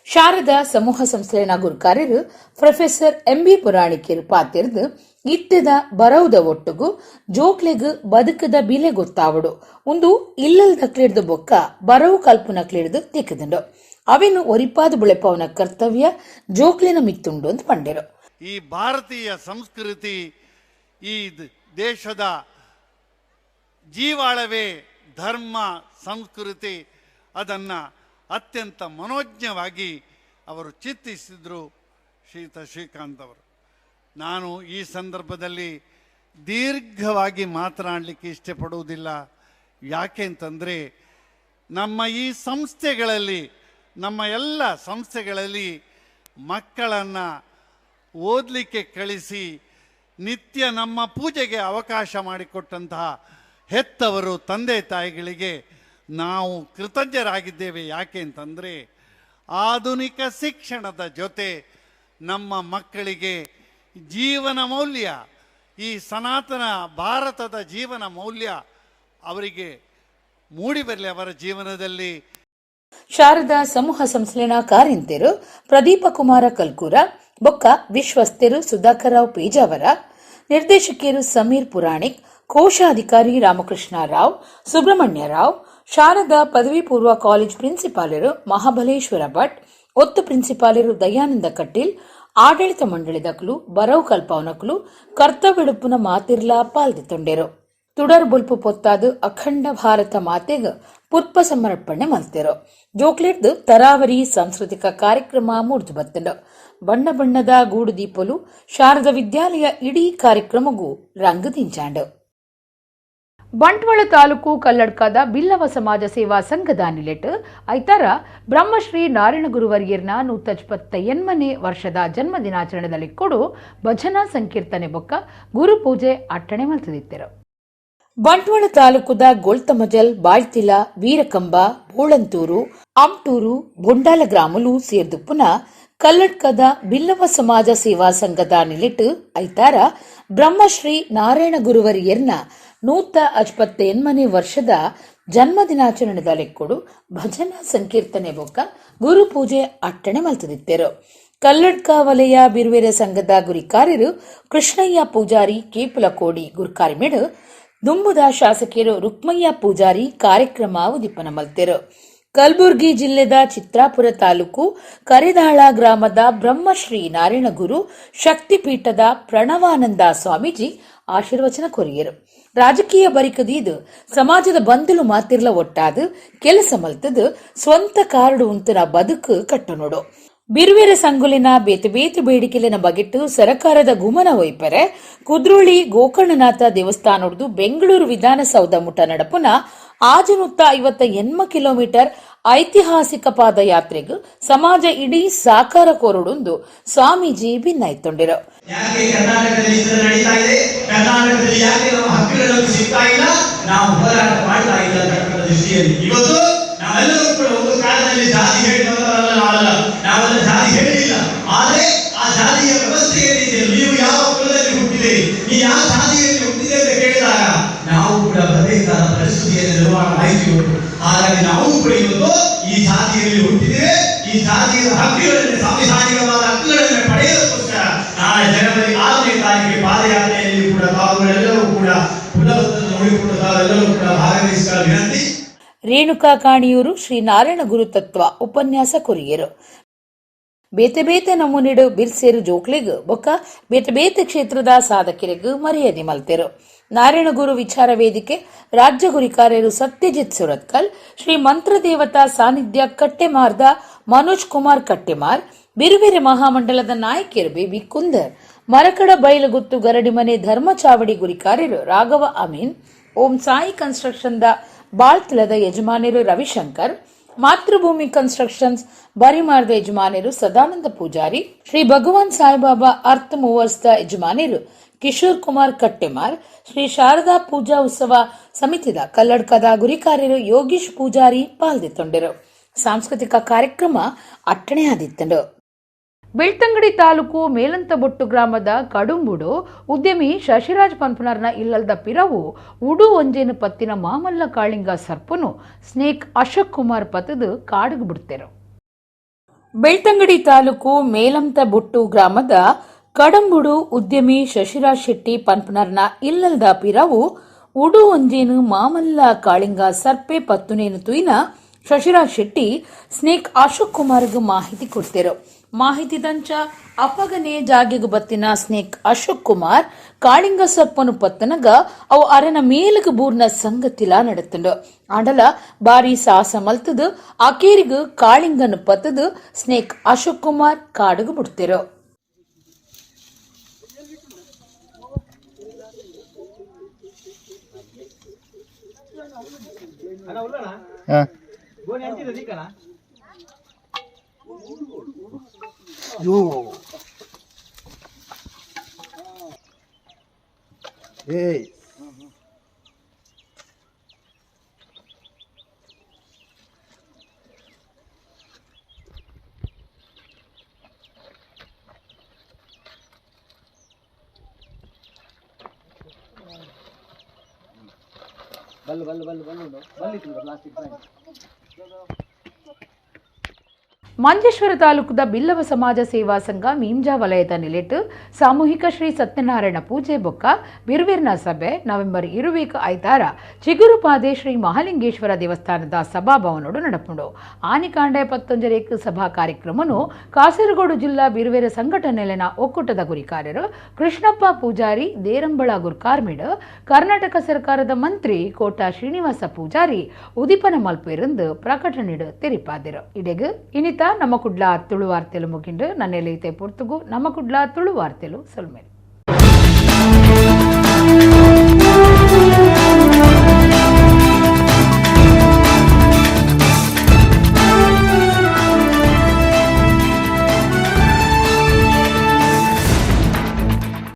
ಶಾರದಾ ಸಮೂಹ ಸಂಸ್ಥೆಯ ಗುರುಕಾರ್ಯರು ಪ್ರೊಫೆಸರ್ MB ಪುರಾಣಿಕರು ಪಾತಿರ್ದು ಇತ್ತದ ಬರವುದ ಒಟ್ಟುಗು ಜೋಕ್ಲೆಗ್ ಬದುಕದ ಬಿಲೆ ಗೊತ್ತಾವಡು ಒಂದು ಇಲ್ಲಲ್ದ ಕ್ಲಿಡ್ದು ಬೊಕ್ಕ ಬರವು ಕಲ್ಪನ ಕ್ಲಿಡ್ದು ತಿಕ್ಕದಂಡು ಅವೇನು ಒರಿಪಾದ ಬುಳೆಪವನ ಕರ್ತವ್ಯ ಜೋಕ್ಲಿನ ಮಿತ್ತುಂಡು ಅಂತ ಪಂಡಿರು. ಈ ಭಾರತೀಯ ಸಂಸ್ಕೃತಿ ಈ ದೇಶದ ಜೀವಾಳವೇ ಧರ್ಮ ಸಂಸ್ಕೃತಿ. ಅದನ್ನ ಅತ್ಯಂತ ಮನೋಜ್ಞವಾಗಿ ಅವರು ಚಿತ್ರಿಸಿದ್ರು ಶ್ರೀಕಾಂತ್ ಅವರು. ನಾನು ಈ ಸಂದರ್ಭದಲ್ಲಿ ದೀರ್ಘವಾಗಿ ಮಾತನಾಡಲಿಕ್ಕೆ ಇಷ್ಟಪಡುವುದಿಲ್ಲ. ಯಾಕೆ ಅಂತಂದರೆ ನಮ್ಮ ಈ ಸಂಸ್ಥೆಗಳಲ್ಲಿ, ನಮ್ಮ ಎಲ್ಲ ಸಂಸ್ಥೆಗಳಲ್ಲಿ ಮಕ್ಕಳನ್ನು ಓದಲಿಕ್ಕೆ ಕಳಿಸಿ ನಿತ್ಯ ನಮ್ಮ ಪೂಜೆಗೆ ಅವಕಾಶ ಮಾಡಿಕೊಟ್ಟಂತಹ ಹೆತ್ತವರು, ತಂದೆ ತಾಯಿಗಳಿಗೆ ನಾವು ಕೃತಜ್ಞರಾಗಿದ್ದೇವೆ. ಯಾಕೆ ಅಂತಂದರೆ ಆಧುನಿಕ ಶಿಕ್ಷಣದ ಜೊತೆ ನಮ್ಮ ಮಕ್ಕಳಿಗೆ ಜೀವನ ಮೌಲ್ಯ, ಈ ಸನಾತನ ಭಾರತದ ಜೀವನ ಮೌಲ್ಯ ಅವರಿಗೆ ಮೂಡಿಬರಲಿ ಅವರ ಜೀವನದಲ್ಲಿ. ಶಾರದಾ ಸಮೂಹ ಸಂಸ್ಥೆನ ಕಾರ್ಯಂತೆರು ಪ್ರದೀಪ ಕುಮಾರ ಕಲ್ಕೂರ ಬೊಕ್ಕ ವಿಶ್ವಸ್ತೆರು ಸುಧಾಕರ್ರಾವ್ ಪೇಜಾವರ, ನಿರ್ದೇಶಕಿಯರು ಸಮೀರ್ ಪುರಾಣಿಕ್, ಕೋಶಾಧಿಕಾರಿ ರಾಮಕೃಷ್ಣ ರಾವ್, ಸುಬ್ರಹ್ಮಣ್ಯ ರಾವ್, ಶಾರದಾ ಪದವಿ ಪೂರ್ವ ಕಾಲೇಜ್ ಪ್ರಿನ್ಸಿಪಾಲರು ಮಹಾಬಲೇಶ್ವರ ಭಟ್, ಒತ್ತು ಪ್ರಿನ್ಸಿಪಾಲರು ದಯಾನಂದ ಕಟೀಲ್, ಆಡಳಿತ ಮಂಡಳಿದಕಲು ಬರವು ಕಲ್ಪವನಕಲು ಕರ್ತವ್ಯಡುಪುನ ಮಾತಿರ್ಲಾ ಪಾಲ್ದಿತ್ತೊಂಡೆರು. ತುಡರ್ ಬುಲ್ಪು ಪೊತ್ತಾದು ಅಖಂಡ ಭಾರತ ಮಾತೆಗ ಪುಷ್ಪ ಸಮರ್ಪಣೆ ಮಲ್ತೆರು. ಜೋಕ್ಲೆಟ್ದು ತರಾವರಿ ಸಾಂಸ್ಕೃತಿಕ ಕಾರ್ಯಕ್ರಮ ಮೂಡ್ದು ಬತ್ತಂಡು. ಬಣ್ಣ ಬಣ್ಣದ ಗೂಡು ದೀಪಲು ಶಾರದಾ ವಿದ್ಯಾಲಯ ಇಡೀ ಕಾರ್ಯಕ್ರಮಗೂ ರಂಗು ದಿಂಚಾಂಡು. ಬಂಟ್ವಾಳ ತಾಲೂಕು ಕಲ್ಲಡ್ಕದ ಬಿಲ್ಲವ ಸಮಾಜ ಸೇವಾ ಸಂಘದ ನಿಲೆಟ್ ಐತಾರ ಬ್ರಹ್ಮಶ್ರೀ ನಾರಾಯಣ ಗುರುವರ್ಯರ್ನ 158ನೇ ವರ್ಷದ ಜನ್ಮ ದಿನಾಚರಣೆಯಲ್ಲಿ ಕೊಡು ಭಜನಾ ಸಂಕೀರ್ತನೆ ಬೊಕ್ಕ ಗುರುಪೂಜೆ ಅಟ್ಟಣೆ ಮಲ್ತದಿತ್ತರು. ಬಂಟ್ವಾಳ ತಾಲೂಕುದ ಗೊಳ್ತಮಜಲ್, ಬಾಳ್ತಿಲ, ವೀರಕಂಬ, ಬೋಳಂತೂರು, ಆಮ್ಟೂರು, ಬೊಂಡಾಲ ಗ್ರಾಮಲು ಸೇರ್ದುಪ್ಪುನ ಕಲ್ಲಡ್ಕದ ಬಿಲ್ಲವ ಸಮಾಜ ಸೇವಾ ಸಂಘದ ನಿಲೆಟ್ ಐತಾರ ಬ್ರಹ್ಮಶ್ರೀ ನಾರಾಯಣ ಗುರುವರಿಯರ್ನ 158ನೇ ವರ್ಷದ ಜನ್ಮ ದಿನಾಚರಣೆದಲ್ಲಿ ಕೊಡು ಭಜನಾ ಸಂಕೀರ್ತನೆ ಬೊಕ್ಕ ಗುರುಪೂಜೆ ಅಟ್ಟಣೆ ಮಲ್ತದಿತ್ತರು. ಕಲ್ಲಡ್ಕ ವಲಯ ಬಿರುವೆರೆ ಸಂಘದ ಗುರಿಕಾರ್ಯರು ಕೃಷ್ಣಯ್ಯ ಪೂಜಾರಿ ಕೇಪುಲಕೋಡಿ ಗುರ್ಕಾರಿಮೆಡು, ದುಂಬುದ ಶಾಸಕಿಯರು ರುಕ್ಮಯ್ಯ ಪೂಜಾರಿ ಕಾರ್ಯಕ್ರಮ ಉದಿಪನ ಮಲ್ತೆರು. ಕಲಬುರಗಿ ಜಿಲ್ಲೆದ ಚಿತ್ರಾಪುರ ತಾಲೂಕು ಕರಿದಾಳ ಗ್ರಾಮದ ಬ್ರಹ್ಮಶ್ರೀ ನಾರಾಯಣ ಗುರು ಶಕ್ತಿಪೀಠದ ಪ್ರಣವಾನಂದ ಸ್ವಾಮೀಜಿ ಆಶೀರ್ವಚನ ಕೊರಿಯರು. ರಾಜಕೀಯ ಬರಿಕದೀದು ಸಮಾಜದ ಬಂದಲು ಮಾತಿರ್ಲ ಒಟ್ಟಾದು ಕೆಲಸ ಮಲ್ತದು ಸ್ವಂತ ಕಾರಡು ಉಂತನ ಬದುಕು ಕಟ್ಟುನೋಡು. ಬಿರುವೆರೆ ಸಂಗುಲಿನ ಬೇತೆ ಬೇತೆ ಬೇಡಿಕೆಲಿನ ಬಗೆಟ್ಟು ಸರಕಾರದ ಗುಮನ ಒಯ್ಪರೆ ಕುದ್ರೋಳಿ ಗೋಕರ್ಣನಾಥ ದೇವಸ್ಥಾನದ್ದು ಬೆಂಗಳೂರು ವಿಧಾನಸೌಧ ಮುಟ ನಡಪುನ ಆಜನುತ್ತ 58 ಕಿಲೋಮೀಟರ್ ಐತಿಹಾಸಿಕ ಪಾದಯಾತ್ರೆಗೂ ಸಮಾಜ ಇಡೀ ಸಾಕಾರ ಕೋರಡೊಂದು ಸ್ವಾಮೀಜಿ ಭಿನ್ನಾಯ್ತೊಂಡಿರು. ಯಾಕೆ ಕರ್ನಾಟಕದಲ್ಲಿ ನಡೀತಾ ಇದೆ, ಕರ್ನಾಟಕದಲ್ಲಿ ಯಾಕೆ ನಮ್ಮ ಹಕ್ಕುಗಳು ಸಿಗ್ತಾ ಇಲ್ಲ, ನಾವು ಹೋರಾಟ ಮಾಡ್ತಾ ಇಲ್ಲ ಅನ್ನೋ ದೃಷ್ಟಿಯಲ್ಲಿ ಇವತ್ತು ನಾವೆಲ್ಲರೂ ಕೂಡ ಒಂದು ಕಾಲದಲ್ಲಿ ಜಾತಿ ಹೇಳಿದವರಲ್ಲ, ನಾವೆಲ್ಲ ಜಾತಿ ಹೇಳಿಲ್ಲ. ಆದರೆ ಆ ಜಾತಿಯ ವ್ಯವಸ್ಥೆ ಏನಿದೆ, ನೀವು ಯಾವ ಕುಲದಲ್ಲಿ ಹುಟ್ಟಿದೆ, ನೀವು ಯಾವ ಜಾತಿಯಲ್ಲಿ ಹುಟ್ಟಿದೆ ಅಂತ ಕೇಳಿದಾಗ ನಾವು ಕೂಡ ಬರಬೇಕಾದ ಪರಿಸ್ಥಿತಿಯನ್ನು ನಿರ್ಮಾಣ ಆಯಿತು. ಹಾಗಾಗಿ ನಾವು ಕೂಡ ಇವತ್ತು ಈ ಜಾತಿಯಲ್ಲಿ ಹುಟ್ಟಿದ್ದೇವೆ. ಈ ಜಾತಿಯ ಹಕ್ಕುಗಳನ್ನು, ಸಾಂವಿಧಾನಿಕವಾದ ಹಕ್ಕುಗಳನ್ನು ಪಡೆಯೋದಕ್ಕೋಸ್ಕರ ನಾಳೆ ಜನವರಿ 6ನೇ ತಾರೀಕಿಗೆ ಪಾದಯಾತ್ರೆಯಲ್ಲಿ ಕೂಡ ತಾವುಗಳೆಲ್ಲರೂ ಕೂಡ ಕುಲವನ್ನು ನೋಡಿಕೊಂಡು ತಾವೆಲ್ಲರೂ ಕೂಡ ಭಾಗವಹಿಸುವ ವಿನಂತಿ. ರೇಣುಕಾ ಕಾಣಿಯೂರು ಶ್ರೀ ನಾರಾಯಣ ಗುರು ತತ್ವ ಉಪನ್ಯಾಸ ಕೊರಿಯರು. ಬೇತೆ ಬೇತೆ ನಮೂನೆಡು ಬಿರ್ಸೇರು ಜೋಕ್ಲೆಗ್ ಬೊಕ್ಕ ಬೇತೆ ಬೇತೆ ಕ್ಷೇತ್ರದ ಸಾಧಕರಿಗೂ ಮರ್ಯಾದೆ ಮಲ್ತೆರು. ನಾರಾಯಣ ಗುರು ವಿಚಾರ ವೇದಿಕೆ ರಾಜ್ಯ ಗುರಿಕಾರ್ಯರು ಸತ್ಯಜಿತ್ ಸುರತ್ಕಲ್, ಶ್ರೀ ಮಂತ್ರ ದೇವತಾ ಸಾನ್ನಿಧ್ಯ ಕಟ್ಟೆಮಾರ್ದ ಮನೋಜ್ ಕುಮಾರ್ ಕಟ್ಟೆಮಾರ್, ಬಿರುವೆರೆ ಮಹಾಮಂಡಲದ ನಾಯಕಿಯರು ಬೇಬಿ ಕುಂದರ್, ಮರಕಡ ಬೈಲಗುತ್ತು ಗರಡಿಮನೆ ಧರ್ಮಚಾವಡಿ ಗುರಿಕಾರ್ಯರು ರಾಘವ ಅಮೀನ್, ಓಂ ಸಾಯಿ ಕನ್ಸ್ಟ್ರಕ್ಷನ್ ದ ಬಾಳ್ತಿಲದ ಯಜಮಾನರು ರವಿಶಂಕರ್, ಮಾತೃಭೂಮಿ ಕನ್ಸ್ಟ್ರಕ್ಷನ್ಸ್ ಬರಿಮಾರ್ದ ಯಜಮಾನರು ಸದಾನಂದ ಪೂಜಾರಿ, ಶ್ರೀ ಭಗವಾನ್ ಸಾಯಿಬಾಬಾ ಅರ್ಥ ಮೂವರ್ಸ್ ದ ಯಜಮಾನರು ಕಿಶೋರ್ ಕುಮಾರ್ ಕಟ್ಟೆಮಾರ್, ಶ್ರೀ ಶಾರದಾ ಪೂಜಾ ಉತ್ಸವ ಸಮಿತಿದ ಕಲ್ಲಡ್ಕದ ಗುರಿಕಾರ್ಯರು ಯೋಗೀಶ್ ಪೂಜಾರಿ ಪಾಲ್ದಿತ್ತೊಂಡರು. ಸಾಂಸ್ಕೃತಿಕ ಕಾರ್ಯಕ್ರಮ ಅಟ್ಟಣೆ ಆದಿತ್ತಂಡು. ಬೆಳ್ತಂಗಡಿ ತಾಲೂಕು ಮೇಲಂತಬೊಟ್ಟು ಗ್ರಾಮದ ಕಡುಂಬುಡು ಉದ್ಯಮಿ ಶಶಿರಾಜ್ ಪನ್ಪುನರ್ನ ಇಲ್ಲದ ಪಿರವು ಉಡು ಒಂಜೇನು ಪತ್ತಿನ ಮಾಮಲ್ಲ ಕಾಳಿಂಗ ಸರ್ಪನು ಸ್ನೇಕ್ ಅಶೋಕ್ ಕುಮಾರ್ ಪತ್ತದು ಕಾಡುಗು ಬಿಡ್ತೆರು. ಬೆಳ್ತಂಗಡಿ ತಾಲೂಕು ಮೇಲಂತಬೊಟ್ಟು ಗ್ರಾಮದ ಕಡಂಬುಡು ಉದ್ಯಮಿ ಶಶಿರಾಜ್ ಶೆಟ್ಟಿ ಪನ್ಪುನರ್ನ ಇಲ್ಲದ ಪಿರವು ಉಡು ಒಂಜೇನು ಮಾಮಲ್ಲ ಕಾಳಿಂಗ ಸರ್ಪೆ ಪತ್ತುನೇನು ತುಯಿನ ಶಶಿರಾಜ್ ಶೆಟ್ಟಿ ಸ್ನೇಕ್ ಅಶೋಕ್ ಕುಮಾರ್ಗೂ ಮಾಹಿತಿ ಕೊಡ್ತೆರು. ಮಾಹಿತಿ ದಂಚ ಅಪಗನೆ ಜಾಗೆಗು ಬತ್ತಿನ ಸ್ನೇಕ್ ಅಶೋಕ್ ಕುಮಾರ್ ಕಾಳಿಂಗ ಸರ್ಪನು ಪತ್ತನಗ ಅವು ಅರನ ಮೇಲಗ ಬೂರ್ನ ಸಂಗತಿಲ ನಡತಂಡು. ಆಂಡಲ ಬಾರಿ ಸಾಹಸ ಮಲ್ತದು ಅಕೇರಿಗು ಕಾಳಿಂಗನು ಪತ್ತದು ಸ್ನೇಕ್ ಅಶೋಕ್ ಕುಮಾರ್ ಕಾಡುಗು ಬಿಡ್ತೆರು. ಮಂಜೇಶ್ವರ ತಾಲೂಕದ ಬಿಲ್ಲವ ಸಮಾಜ ಸೇವಾ ಸಂಘ ಮೀಂಜಾ ವಲಯದ ನಿಲೆಟ್ ಸಾಮೂಹಿಕ ಶ್ರೀ ಸತ್ಯನಾರಾಯಣ ಪೂಜೆ ಬೊಕ್ಕ ಬಿರುವಿರ್ನ ಸಭೆ ನವೆಂಬರ್ 25 ಐತಾರ ಚಿಗುರುಪಾದೆ ಶ್ರೀ ಮಹಾಲಿಂಗೇಶ್ವರ ದೇವಸ್ಥಾನದ ಸಭಾಭವನೋಡು ನಡಪುಂಡು ಆನಿಕಾಂಡೆ 11 ಸಭಾ ಕಾರ್ಯಕ್ರಮನು ಕಾಸರಗೋಡು ಜಿಲ್ಲಾ ಬಿರುವೇರ ಸಂಘಟನೆಲೆನ ಒಕ್ಕೂಟದ ಗುರಿಕಾರ್ಯರು ಕೃಷ್ಣಪ್ಪ ಪೂಜಾರಿ ದೇರಂಬಳ ಗುರ್ಕಾರ್ಮಿಡ್ ಕರ್ನಾಟಕ ಸರ್ಕಾರದ ಮಂತ್ರಿ ಕೋಟಾ ಶ್ರೀನಿವಾಸ ಪೂಜಾರಿ ಉದಿಪನ ಮಲ್ಪೇರಂದು ಪ್ರಕಟಣೆಡು ತೆರಿಪಾದಿರು ಇಡೆಗ್ ಇನಿತ ನಮ್ಮ ಕುಡ್ಲ ತುಳು ವಾರ್ತೆಲು ಮುಗಿಂಡು ನನ್ನೆಲ್ಲೈತೆ ಪೊರ್ತುಗು ನಮ್ಮ ಕುಡ್ಲ ತುಳು ವಾರ್ತೆಲು ಸೊಲ್ಮೇಲ್